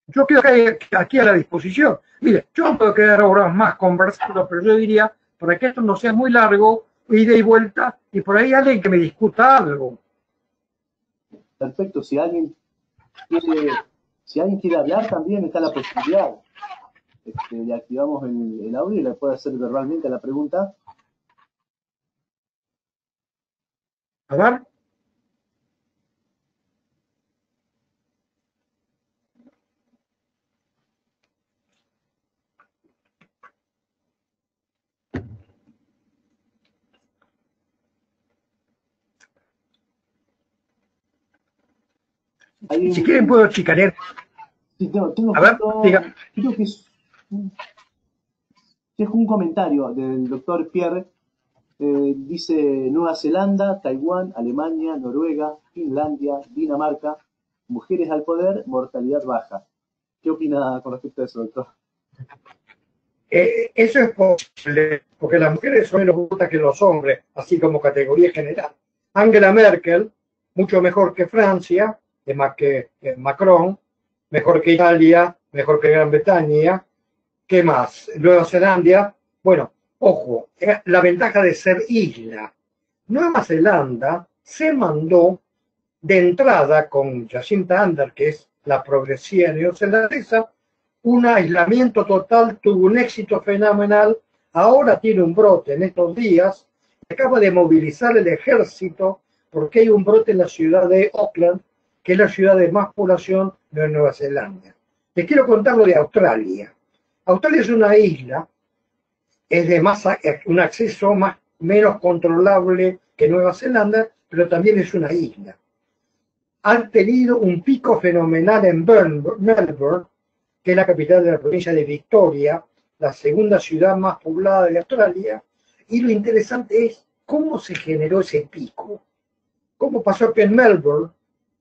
Yo quedo aquí a la disposición. Mire, yo no puedo quedar ahora más conversando, pero yo diría, para que esto no sea muy largo, ida y vuelta, y por ahí alguien que me discuta algo. Perfecto, si alguien quiere hablar, también está la posibilidad. Le activamos el audio y le puede hacer verbalmente la pregunta. A ver. Si quieren puedo chicanear. Sí, tengo A ver, diga. creo que es un comentario del doctor Pierre. Dice Nueva Zelanda, Taiwán, Alemania, Noruega, Finlandia, Dinamarca, mujeres al poder, mortalidad baja. ¿Qué opina con respecto a eso, doctor? Eso es posible, porque las mujeres son menos votas que los hombres, así como categoría general. Angela Merkel, mucho mejor que Francia, más que Macron, mejor que Italia, mejor que Gran Bretaña. ¿Qué más? Nueva Zelanda. Bueno, ojo, la ventaja de ser isla. Nueva Zelanda se mandó de entrada con Jacinta Ardern, que es la progresía neozelandesa, un aislamiento total, tuvo un éxito fenomenal, ahora tiene un brote en estos días, acaba de movilizar el ejército porque hay un brote en la ciudad de Auckland, que es la ciudad de más población de Nueva Zelanda. Les quiero contar lo de Australia. Australia es una isla, es de un acceso menos controlable que Nueva Zelanda, pero también es una isla. Han tenido un pico fenomenal en Melbourne, que es la capital de la provincia de Victoria, la segunda ciudad más poblada de Australia, y lo interesante es cómo se generó ese pico. Cómo pasó que en Melbourne,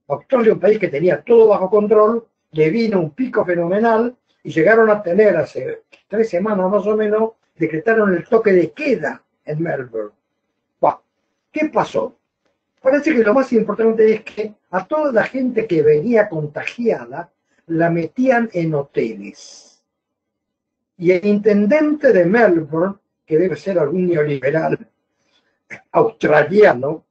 Australia, un país que tenía todo bajo control, le vino un pico fenomenal y llegaron a tener hace 3 semanas más o menos, decretaron el toque de queda en Melbourne. Bueno, ¿qué pasó? Parece que lo más importante es que a toda la gente que venía contagiada la metían en hoteles. Y el intendente de Melbourne, que debe ser algún neoliberal australiano,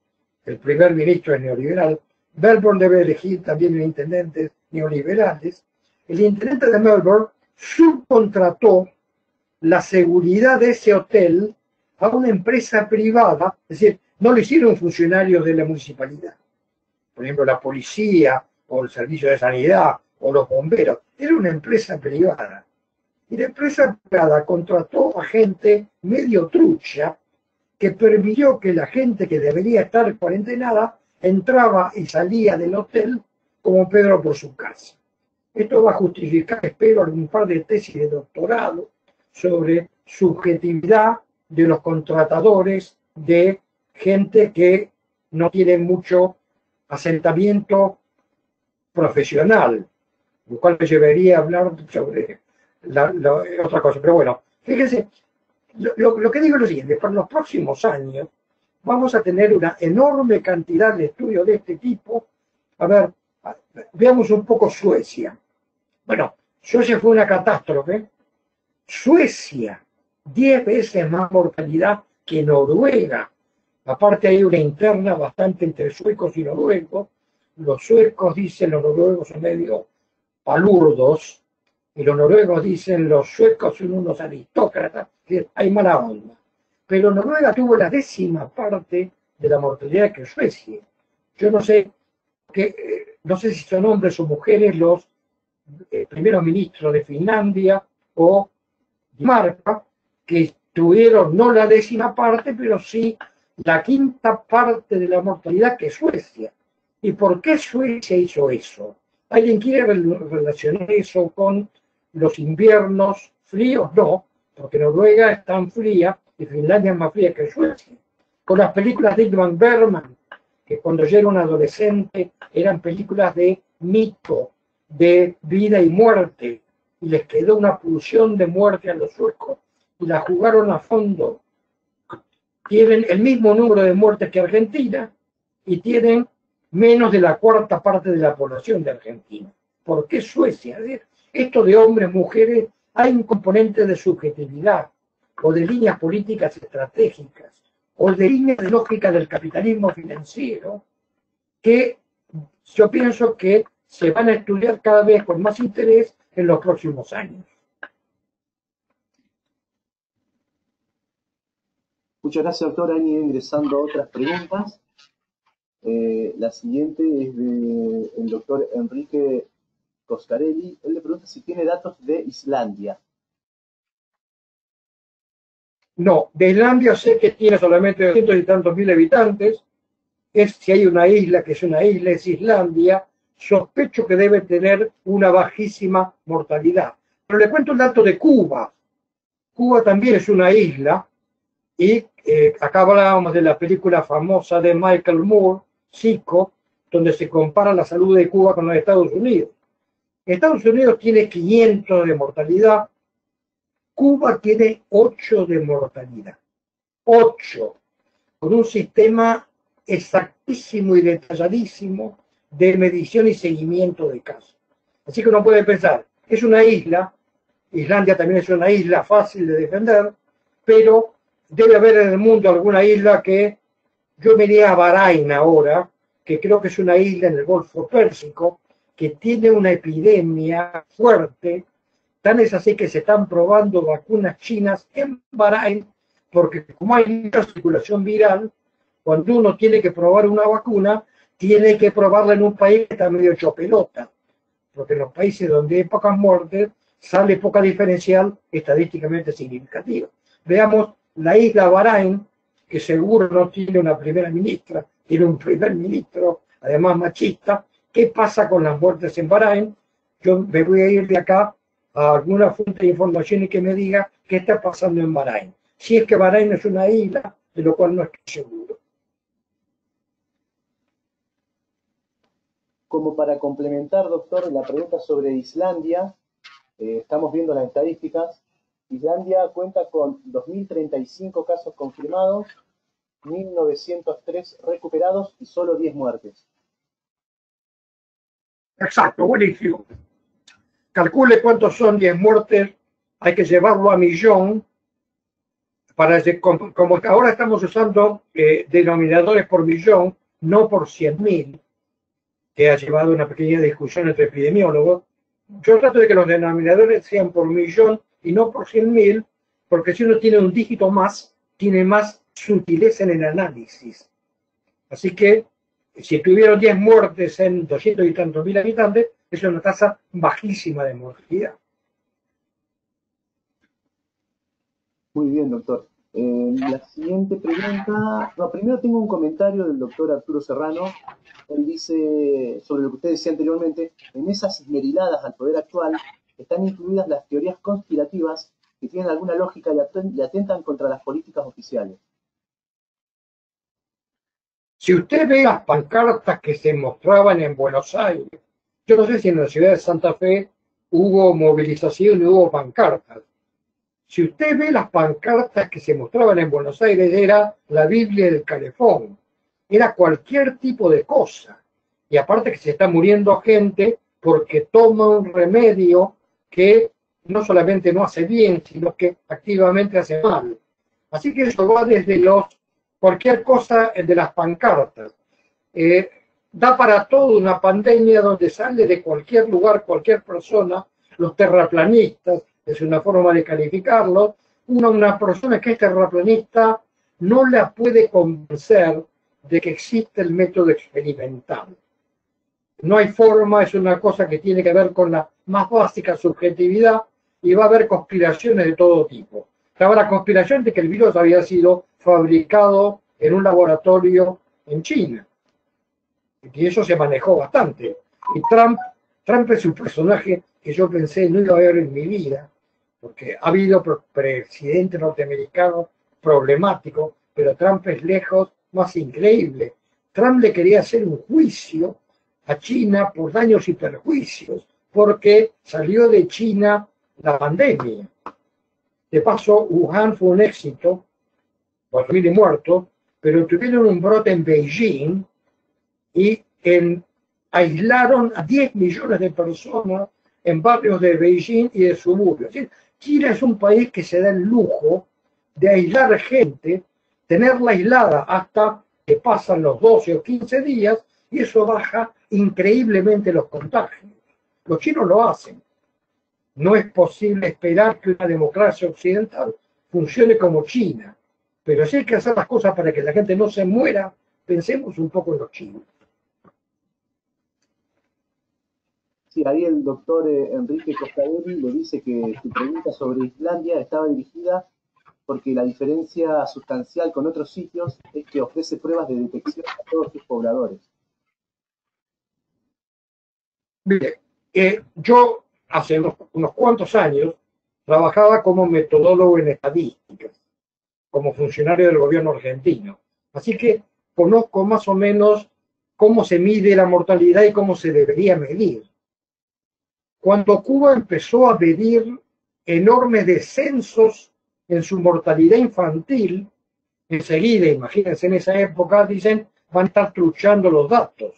el primer ministro es neoliberal, Melbourne debe elegir también intendentes neoliberales, el intendente de Melbourne subcontrató la seguridad de ese hotel a una empresa privada, es decir, no lo hicieron funcionarios de la municipalidad. Por ejemplo, la policía o el servicio de sanidad o los bomberos. Era una empresa privada. Y la empresa privada contrató a gente medio trucha que permitió que la gente que debería estar cuarentenada entraba y salía del hotel como Pedro por su casa. Esto va a justificar, espero, algún par de tesis de doctorado sobre subjetividad de los contratadores de gente que no tiene mucho asentamiento profesional, lo cual me llevaría a hablar sobre otra cosa. Pero bueno, fíjense, lo que digo es lo siguiente: para los próximos años vamos a tener una enorme cantidad de estudios de este tipo. A ver, veamos un poco Suecia. Bueno, Suecia fue una catástrofe. Suecia, 10 veces más mortalidad que Noruega. Aparte hay una interna bastante entre suecos y noruegos. Los suecos dicen los noruegos son medio palurdos, y los noruegos dicen los suecos son unos aristócratas. Hay mala onda. Pero Noruega tuvo la 10ª parte de la mortalidad que Suecia. Yo no sé si son hombres o mujeres los primeros ministros de Finlandia o Dinamarca, que tuvieron no la 10ª parte, pero sí la 5ª parte de la mortalidad que Suecia. ¿Y por qué Suecia hizo eso? ¿Alguien quiere relacionar eso con los inviernos fríos? No, porque Noruega es tan fría y Finlandia es más fría que Suecia. Con las películas de Ingmar Bergman, que cuando yo era un adolescente eran películas de mito, de vida y muerte, y les quedó una pulsión de muerte a los suecos y la jugaron a fondo. Tienen el mismo número de muertes que Argentina y tienen menos de la 4ª parte de la población de Argentina. ¿Por qué Suecia? Esto de hombres, mujeres, hay un componente de subjetividad o de líneas políticas estratégicas o de líneas de lógica del capitalismo financiero que yo pienso que se van a estudiar cada vez con más interés en los próximos años. Muchas gracias, doctor. Han ido ingresando otras preguntas. La siguiente es del doctor Enrique Coscarelli. Él le pregunta si tiene datos de Islandia. No, de Islandia sé que tiene solamente 200 y tantos mil habitantes. Si hay una isla que es una isla, es Islandia. sospecho que debe tener una bajísima mortalidad. Pero le cuento el dato de Cuba. Cuba también es una isla y acá hablábamos de la película famosa de Michael Moore, Zico, donde se compara la salud de Cuba con los Estados Unidos. Estados Unidos tiene 500 de mortalidad, Cuba tiene 8 de mortalidad. 8, con un sistema exactísimo y detalladísimo de medición y seguimiento de casos. Así que uno puede pensar, es una isla, Islandia también es una isla fácil de defender, pero debe haber en el mundo alguna isla que, yo me iría a Bahrein ahora, que creo que es una isla en el Golfo Pérsico, que tiene una epidemia fuerte, tan es así que se están probando vacunas chinas en Bahrein, porque como hay mucha circulación viral, cuando uno tiene que probar una vacuna, tiene que probarla en un país que está medio hecho pelota, porque en los países donde hay pocas muertes, sale poca diferencial estadísticamente significativa. Veamos la isla Bahrein, que seguro no tiene una primera ministra, tiene un primer ministro, además machista. ¿Qué pasa con las muertes en Bahrein? Yo me voy a ir de acá a alguna fuente de información y que me diga qué está pasando en Bahrein. Si es que Bahrein es una isla, de lo cual no estoy seguro. Como para complementar, doctor, la pregunta sobre Islandia, estamos viendo las estadísticas. Islandia cuenta con 2.035 casos confirmados, 1.903 recuperados y solo 10 muertes. Exacto, buenísimo. Calcule cuántos son 10 muertes, hay que llevarlo a millón, como ahora estamos usando denominadores por millón, no por 100.000, que ha llevado una pequeña discusión entre epidemiólogos. Yo trato de que los denominadores sean por millón y no por 100.000, porque si uno tiene un dígito más, tiene más sutileza en el análisis. Así que, si tuvieron 10 muertes en 200 y tantos mil habitantes, es una tasa bajísima de mortalidad. Muy bien, doctor. La siguiente pregunta, no, primero tengo un comentario del doctor Arturo Serrano. Él dice, sobre lo que usted decía anteriormente, en esas esmeriladas al poder actual están incluidas las teorías conspirativas que tienen alguna lógica y atentan contra las políticas oficiales. Si usted ve las pancartas que se mostraban en Buenos Aires, yo no sé si en la ciudad de Santa Fe hubo movilización y hubo pancartas. Si usted ve las pancartas que se mostraban en Buenos Aires, era la Biblia del Calefón, era cualquier tipo de cosa. Y aparte que se está muriendo gente porque toma un remedio que no solamente no hace bien, sino que activamente hace mal. Así que eso va desde cualquier cosa de las pancartas. Da para todo una pandemia donde sale de cualquier lugar, cualquier persona, los terraplanistas, es una forma de calificarlo, una persona que es terraplanista no la puede convencer de que existe el método experimental. No hay forma, es una cosa que tiene que ver con la más básica subjetividad y va a haber conspiraciones de todo tipo. Estaba la conspiración de que el virus había sido fabricado en un laboratorio en China. Y eso se manejó bastante. Y Trump es un personaje que yo pensé no iba a ver en mi vida, porque ha habido presidentes norteamericanos problemáticos, pero Trump es lejos más increíble. Trump le quería hacer un juicio a China por daños y perjuicios, porque salió de China la pandemia. De paso, Wuhan fue un éxito, 4.000 muertos, pero tuvieron un brote en Beijing y aislaron a 10 millones de personas en barrios de Beijing y de suburbios. China es un país que se da el lujo de aislar gente, tenerla aislada hasta que pasan los 12 o 15 días y eso baja increíblemente los contagios. Los chinos lo hacen. No es posible esperar que una democracia occidental funcione como China, pero si hay que hacer las cosas para que la gente no se muera, pensemos un poco en los chinos. Sí, ahí el doctor Enrique Coscarelli le dice que su pregunta sobre Islandia estaba dirigida porque la diferencia sustancial con otros sitios es que ofrece pruebas de detección a todos sus pobladores. Mire, yo hace unos cuantos años trabajaba como metodólogo en estadísticas, como funcionario del gobierno argentino. Así que conozco más o menos cómo se mide la mortalidad y cómo se debería medir. Cuando Cuba empezó a medir enormes descensos en su mortalidad infantil, enseguida, imagínense en esa época, dicen, van a estar truchando los datos.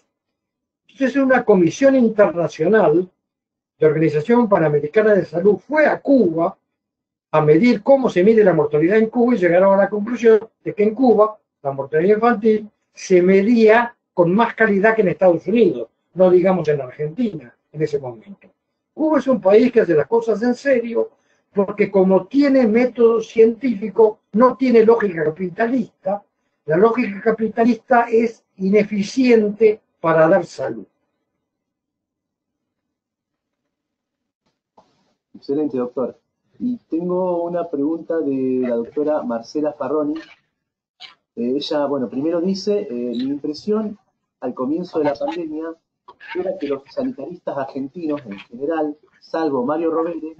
Entonces una comisión internacional de Organización Panamericana de Salud fue a Cuba a medir cómo se mide la mortalidad en Cuba y llegaron a la conclusión de que en Cuba la mortalidad infantil se medía con más calidad que en Estados Unidos, no digamos en Argentina en ese momento. Cuba es un país que hace las cosas en serio porque como tiene método científico, no tiene lógica capitalista. La lógica capitalista es ineficiente para dar salud. Excelente, doctor. Y tengo una pregunta de la doctora Marcela Farroni. Ella, bueno, primero dice, mi impresión al comienzo de la pandemia era que los sanitaristas argentinos en general, salvo Mario Rovere,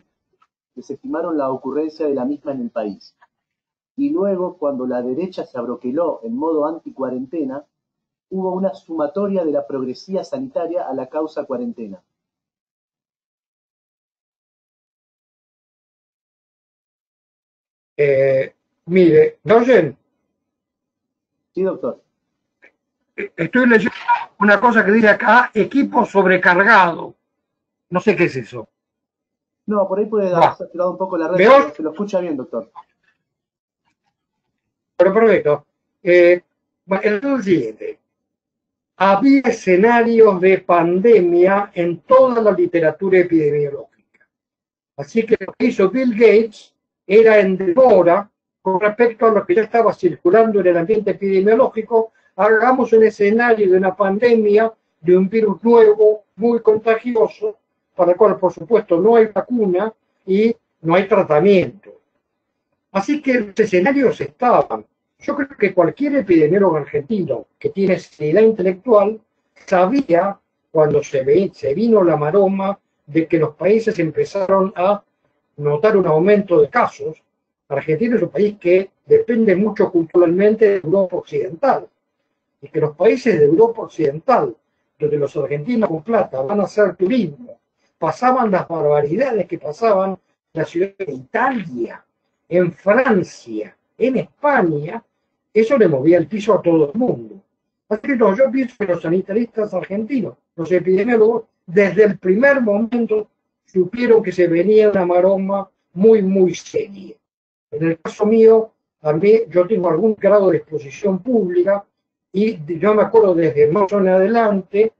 desestimaron la ocurrencia de la misma en el país. Y luego, cuando la derecha se abroqueló en modo anti-cuarentena, hubo una sumatoria de la progresía sanitaria a la causa cuarentena. Mire, ¿me oyen? Sí, doctor. Estoy leyendo una cosa que dice acá, equipo sobrecargado. No sé qué es eso. No, por ahí puede haber saturado un poco la red, pero se lo escucha bien, doctor. Pero perfecto. El siguiente. Había escenarios de pandemia en toda la literatura epidemiológica. Así que lo que hizo Bill Gates era en demora con respecto a lo que ya estaba circulando en el ambiente epidemiológico. Hagamos un escenario de una pandemia, de un virus nuevo, muy contagioso, para el cual, por supuesto, no hay vacuna y no hay tratamiento. Así que los escenarios estaban. Yo creo que cualquier epidemiólogo argentino que tiene seriedad intelectual sabía cuando se vino la maroma de que los países empezaron a notar un aumento de casos. Argentina es un país que depende mucho culturalmente de Europa Occidental y que los países de Europa Occidental, donde los argentinos con plata van a hacer turismo, pasaban las barbaridades que pasaban en la ciudad de Italia, en Francia, en España, eso le movía el piso a todo el mundo. Así que no, yo pienso que los sanitaristas argentinos, los epidemiólogos, desde el primer momento supieron que se venía una maroma muy, muy seria. En el caso mío, a mí, yo tengo algún grado de exposición pública y yo me acuerdo desde marzo en adelante,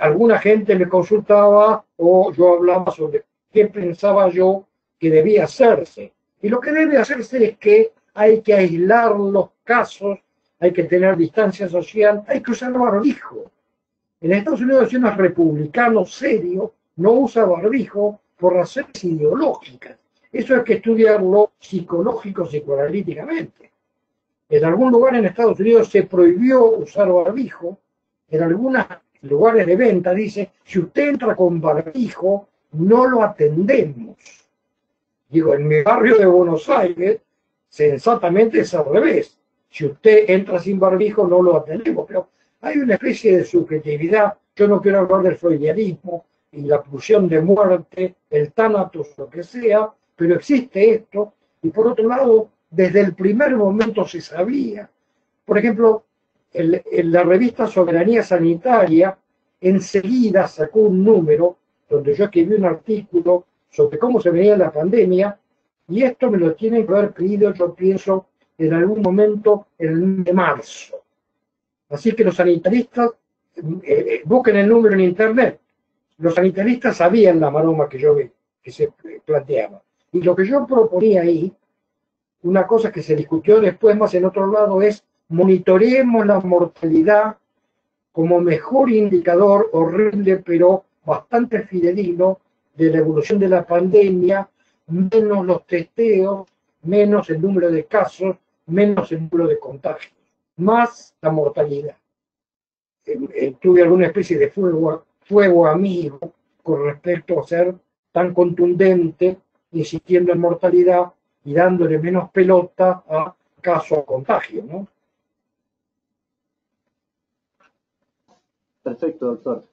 alguna gente me consultaba o yo hablaba sobre qué pensaba yo que debía hacerse. Y lo que debe hacerse es que hay que aislar los casos, hay que tener distancia social, hay que usar barbijo. En Estados Unidos, si uno es republicano serio, no usa barbijo por razones ideológicas. Eso hay que estudiarlo psicológico, psicoanalíticamente. En algún lugar en Estados Unidos se prohibió usar barbijo. En algunos lugares de venta dice, si usted entra con barbijo, no lo atendemos. Digo, en mi barrio de Buenos Aires, sensatamente es al revés. Si usted entra sin barbijo, no lo atendemos. Pero hay una especie de subjetividad. Yo no quiero hablar del freudianismo y la pulsión de muerte, el tánatos, lo que sea, pero existe esto. Y por otro lado, desde el primer momento se sabía. Por ejemplo, en la revista Soberanía Sanitaria enseguida sacó un número donde yo escribí un artículo sobre cómo se veía la pandemia, y esto me lo tienen que haber pedido, yo pienso, en algún momento en el mes de marzo. Así que los sanitaristas, busquen el número en internet, los sanitaristas sabían la maroma que yo vi, que se planteaba. Y lo que yo proponía ahí, una cosa que se discutió después más en otro lado, es monitoreemos la mortalidad como mejor indicador, horrible pero bastante fidedigno, de la evolución de la pandemia, menos los testeos, menos el número de casos, menos el número de contagios, más la mortalidad. Tuve alguna especie de fuego fuego amigo con respecto a ser tan contundente, insistiendo en mortalidad y dándole menos pelota a caso a contagio, ¿no? Perfecto, doctor.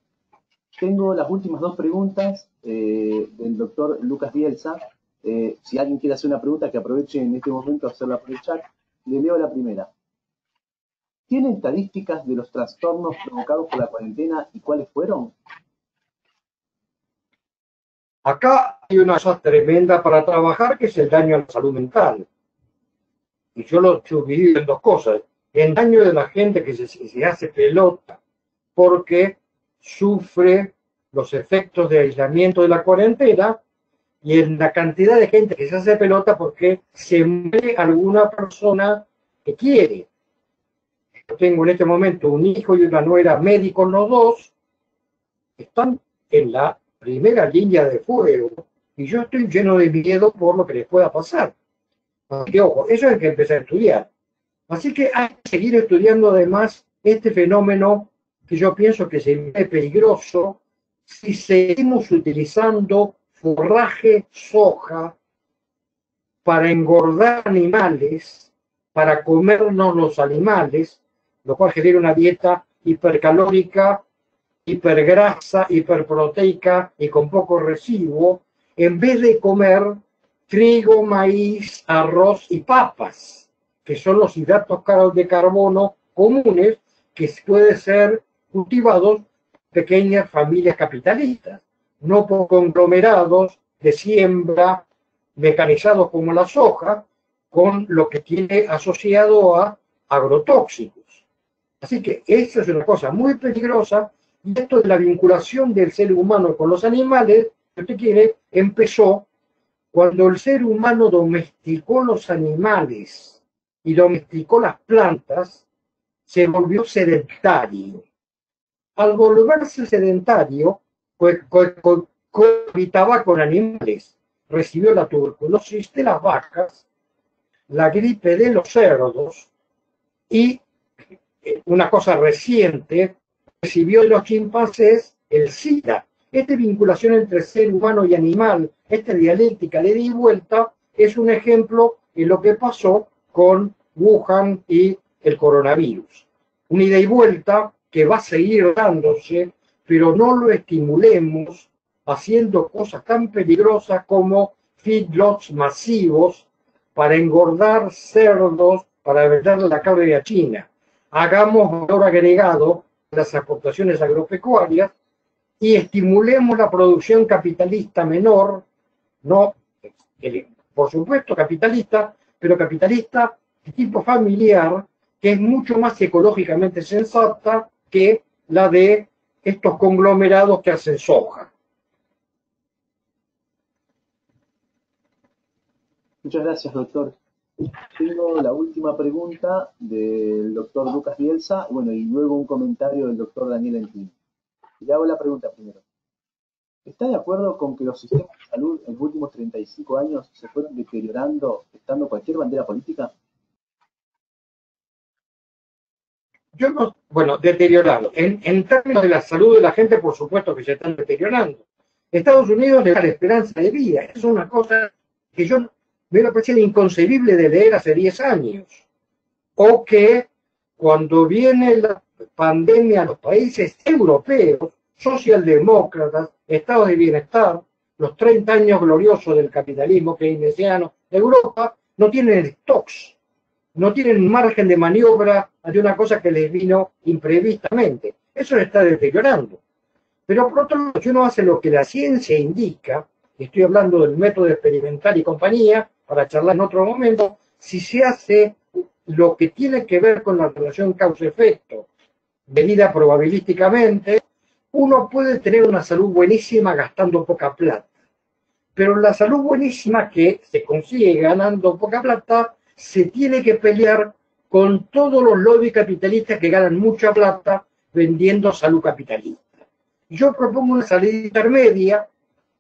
Tengo las últimas dos preguntas del doctor Lucas Bielsa. Si alguien quiere hacer una pregunta, que aproveche en este momento a hacerla por el chat. Le leo la primera. ¿Tiene estadísticas de los trastornos provocados por la cuarentena y cuáles fueron? Acá hay una cosa tremenda para trabajar, que es el daño a la salud mental. Y yo lo subdivido en dos cosas. El daño de la gente que se hace pelota porque sufre los efectos de aislamiento de la cuarentena, y en la cantidad de gente que se hace pelota porque se muere alguna persona que quiere. Yo tengo en este momento un hijo y una nuera médicos, los dos están en la primera línea de fuego y yo estoy lleno de miedo por lo que les pueda pasar. Así que, ojo, eso hay que empezar a estudiar. Así que hay que seguir estudiando además este fenómeno, que yo pienso que sería peligroso si seguimos utilizando forraje soja para engordar animales, para comernos los animales, lo cual genera una dieta hipercalórica, hipergrasa, hiperproteica y con poco residuo, en vez de comer trigo, maíz, arroz y papas, que son los hidratos de carbono comunes que pueden ser cultivados en pequeñas familias capitalistas, no por conglomerados de siembra mecanizados como la soja, con lo que tiene asociado a agrotóxicos. Así que esta es una cosa muy peligrosa, y esto de la vinculación del ser humano con los animales, si usted quiere, empezó cuando el ser humano domesticó los animales y domesticó las plantas, se volvió sedentario. Al volverse sedentario, cohabitaba con animales. Recibió la tuberculosis de las vacas, la gripe de los cerdos y, una cosa reciente, recibió de los chimpancés el SIDA. Esta vinculación entre ser humano y animal, esta dialéctica de ida y vuelta, es un ejemplo de lo que pasó con Wuhan y el coronavirus. Una ida y vuelta que va a seguir dándose, pero no lo estimulemos haciendo cosas tan peligrosas como feedlots masivos para engordar cerdos para venderle la carne a China. Hagamos valor agregado a las exportaciones agropecuarias y estimulemos la producción capitalista menor, no, por supuesto capitalista, pero capitalista de tipo familiar, que es mucho más ecológicamente sensata que la de estos conglomerados que hacen soja. Muchas gracias, doctor. Tengo la última pregunta del doctor Lucas Bielsa, bueno, y luego un comentario del doctor Daniel Entín. Le hago la pregunta primero. ¿Está de acuerdo con que los sistemas de salud en los últimos 35 años se fueron deteriorando estando cualquier bandera política? Yo no, bueno, deteriorado. En términos de la salud de la gente, por supuesto que se están deteriorando. Estados Unidos le da la esperanza de vida. Es una cosa que yo me lo parecía inconcebible de leer hace 10 años. O que cuando viene la pandemia a los países europeos, socialdemócratas, estados de bienestar, los 30 años gloriosos del capitalismo keynesiano de Europa, no tienen stocks, no tienen margen de maniobra ante una cosa que les vino imprevistamente. Eso se está deteriorando. Pero por otro lado, si uno hace lo que la ciencia indica, estoy hablando del método experimental y compañía, para charlar en otro momento, si se hace lo que tiene que ver con la relación causa-efecto, medida probabilísticamente, uno puede tener una salud buenísima gastando poca plata. Pero la salud buenísima que se consigue ganando poca plata, se tiene que pelear con todos los lobbies capitalistas que ganan mucha plata vendiendo salud capitalista. Yo propongo una salida intermedia,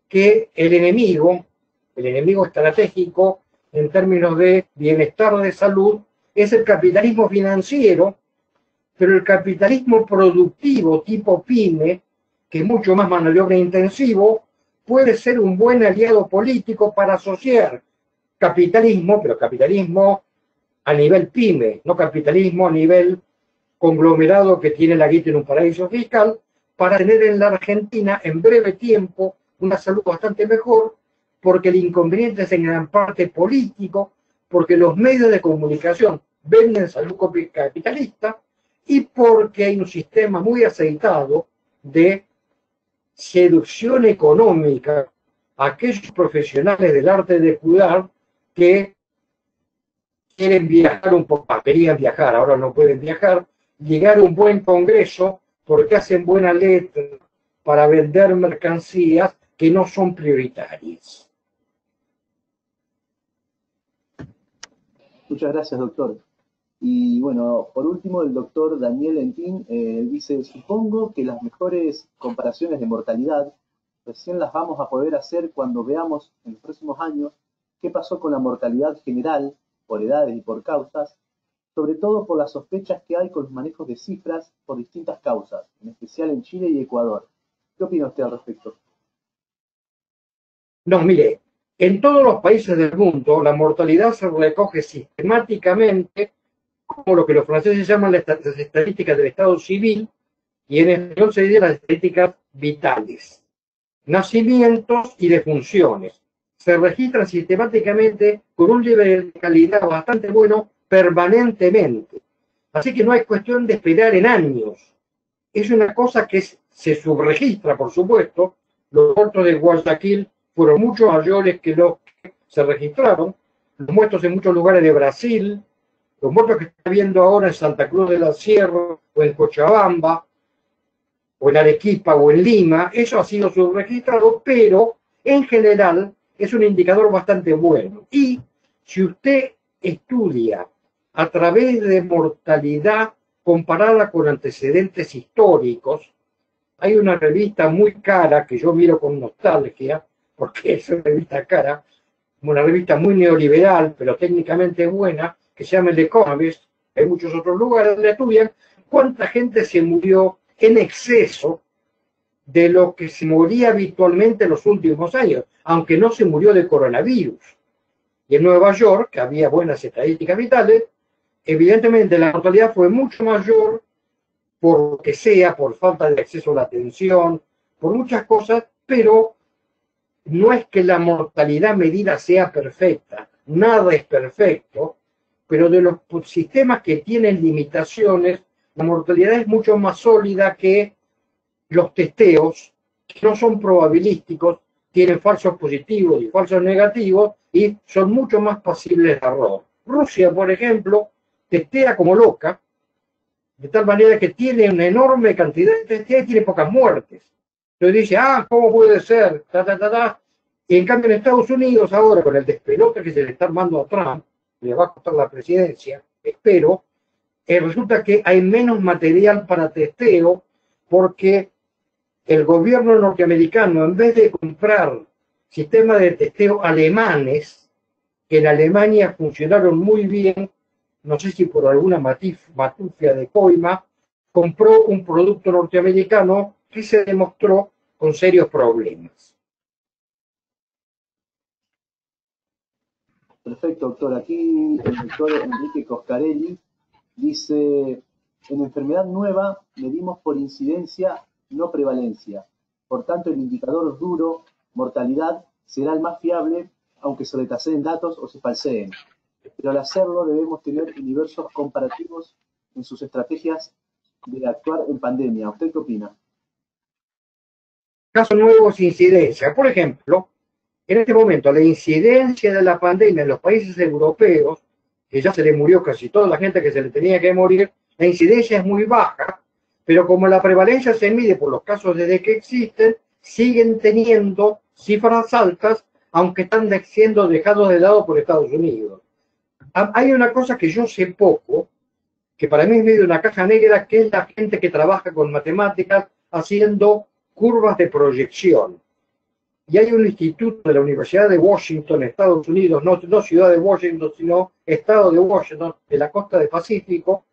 que el enemigo estratégico en términos de bienestar de salud es el capitalismo financiero, pero el capitalismo productivo tipo pyme que es mucho más mano de obra intensivo, puede ser un buen aliado político para asociar capitalismo, pero capitalismo a nivel pyme, no capitalismo a nivel conglomerado que tiene la guita en un paraíso fiscal, para tener en la Argentina en breve tiempo una salud bastante mejor, porque el inconveniente es en gran parte político, porque los medios de comunicación venden salud capitalista y porque hay un sistema muy aceitado de seducción económica a aquellos profesionales del arte de cuidar que quieren viajar un poco, querían viajar, ahora no pueden viajar, llegar a un buen congreso porque hacen buena letra para vender mercancías que no son prioritarias. Muchas gracias, doctor. Y bueno, por último, el doctor Daniel Entín dice, supongo que las mejores comparaciones de mortalidad recién las vamos a poder hacer cuando veamos en los próximos años qué pasó con la mortalidad general, por edades y por causas, sobre todo por las sospechas que hay con los manejos de cifras por distintas causas, en especial en Chile y Ecuador. ¿Qué opina usted al respecto? No, mire, en todos los países del mundo la mortalidad se recoge sistemáticamente como lo que los franceses llaman las estadísticas del estado civil, y en español se dice las estadísticas vitales. Nacimientos y defunciones. Se registran sistemáticamente con un nivel de calidad bastante bueno permanentemente. Así que no hay cuestión de esperar en años. Es una cosa que se subregistra, por supuesto. Los muertos de Guayaquil fueron mucho mayores que los que se registraron. Los muertos en muchos lugares de Brasil, los muertos que está viendo ahora en Santa Cruz de la Sierra, o en Cochabamba, o en Arequipa, o en Lima, eso ha sido subregistrado, pero en general es un indicador bastante bueno. Y si usted estudia a través de mortalidad comparada con antecedentes históricos, hay una revista muy cara que yo miro con nostalgia, porque es una revista cara, una revista muy neoliberal, pero técnicamente buena, que se llama El Economist. Hay muchos otros lugares donde estudian cuánta gente se murió en exceso de lo que se moría habitualmente en los últimos años, aunque no se murió de coronavirus. Y en Nueva York, que había buenas estadísticas vitales, evidentemente la mortalidad fue mucho mayor por lo que sea, por falta de acceso a la atención, por muchas cosas, pero no es que la mortalidad medida sea perfecta, nada es perfecto, pero de los sistemas que tienen limitaciones, la mortalidad es mucho más sólida que los testeos, que no son probabilísticos, tienen falsos positivos y falsos negativos y son mucho más pasibles de error. Rusia, por ejemplo, testea como loca, de tal manera que tiene una enorme cantidad de testeos y tiene pocas muertes. Entonces dice, ¿cómo puede ser? Y en cambio en Estados Unidos ahora, con el despelote que se le está armando a Trump, le va a costar la presidencia, espero, resulta que hay menos material para testeo porque el gobierno norteamericano, en vez de comprar sistemas de testeo alemanes, que en Alemania funcionaron muy bien, no sé si por alguna matufia de coima, compró un producto norteamericano que se demostró con serios problemas. Perfecto, doctor. Aquí el doctor Enrique Coscarelli dice, en enfermedad nueva medimos por incidencia, no prevalencia. Por tanto, el indicador duro, mortalidad, será el más fiable, aunque se retaseen datos o se falseen. Pero al hacerlo debemos tener universos comparativos en sus estrategias de actuar en pandemia. ¿Usted qué opina? Casos nuevos, incidencia. Por ejemplo, en este momento la incidencia de la pandemia en los países europeos, que ya se le murió casi toda la gente que se le tenía que morir, la incidencia es muy baja, pero como la prevalencia se mide por los casos desde que existen, siguen teniendo cifras altas, aunque están siendo dejados de lado por Estados Unidos. Hay una cosa que yo sé poco, que para mí es medio una caja negra, que es la gente que trabaja con matemáticas haciendo curvas de proyección. Y hay un instituto de la Universidad de Washington, Estados Unidos, no ciudad de Washington, sino estado de Washington, de la costa del Pacífico,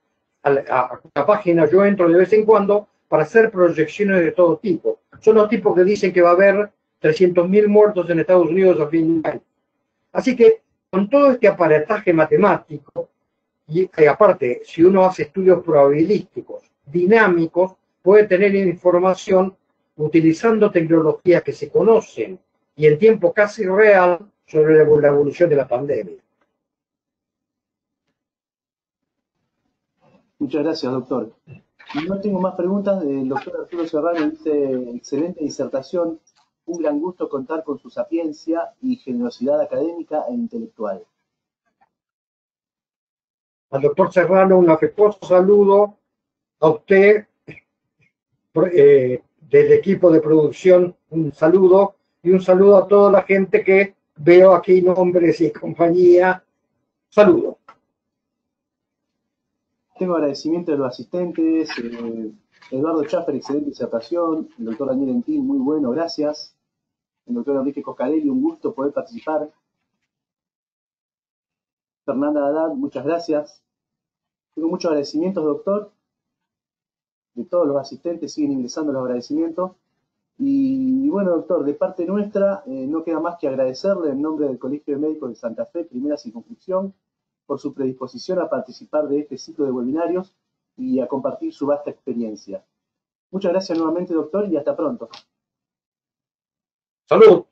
a la página yo entro de vez en cuando, para hacer proyecciones de todo tipo. Son los tipos que dicen que va a haber 300.000 muertos en Estados Unidos a fin de año. Así que con todo este aparataje matemático, y aparte, si uno hace estudios probabilísticos, dinámicos, puede tener información utilizando tecnologías que se conocen y en tiempo casi real sobre la evolución de la pandemia. Muchas gracias, doctor. No tengo más preguntas. El doctor Arturo Serrano dice, excelente disertación, un gran gusto contar con su sapiencia y generosidad académica e intelectual. Al doctor Serrano un afectuoso saludo, a usted, del equipo de producción, un saludo, y un saludo a toda la gente que veo aquí, nombres y compañía. Saludo. Tengo agradecimiento de los asistentes, Eduardo Schaffer, excelente disertación, el doctor Daniel Entín, muy bueno, gracias. El doctor Enrique Coscarelli, un gusto poder participar. Fernanda Haddad, muchas gracias. Tengo muchos agradecimientos, doctor. De todos los asistentes siguen ingresando los agradecimientos. Y bueno, doctor, de parte nuestra, no queda más que agradecerle en nombre del Colegio de Médicos de Santa Fe, primera circunscripción, por su predisposición a participar de este ciclo de webinarios y a compartir su vasta experiencia. Muchas gracias nuevamente, doctor, y hasta pronto. Salud.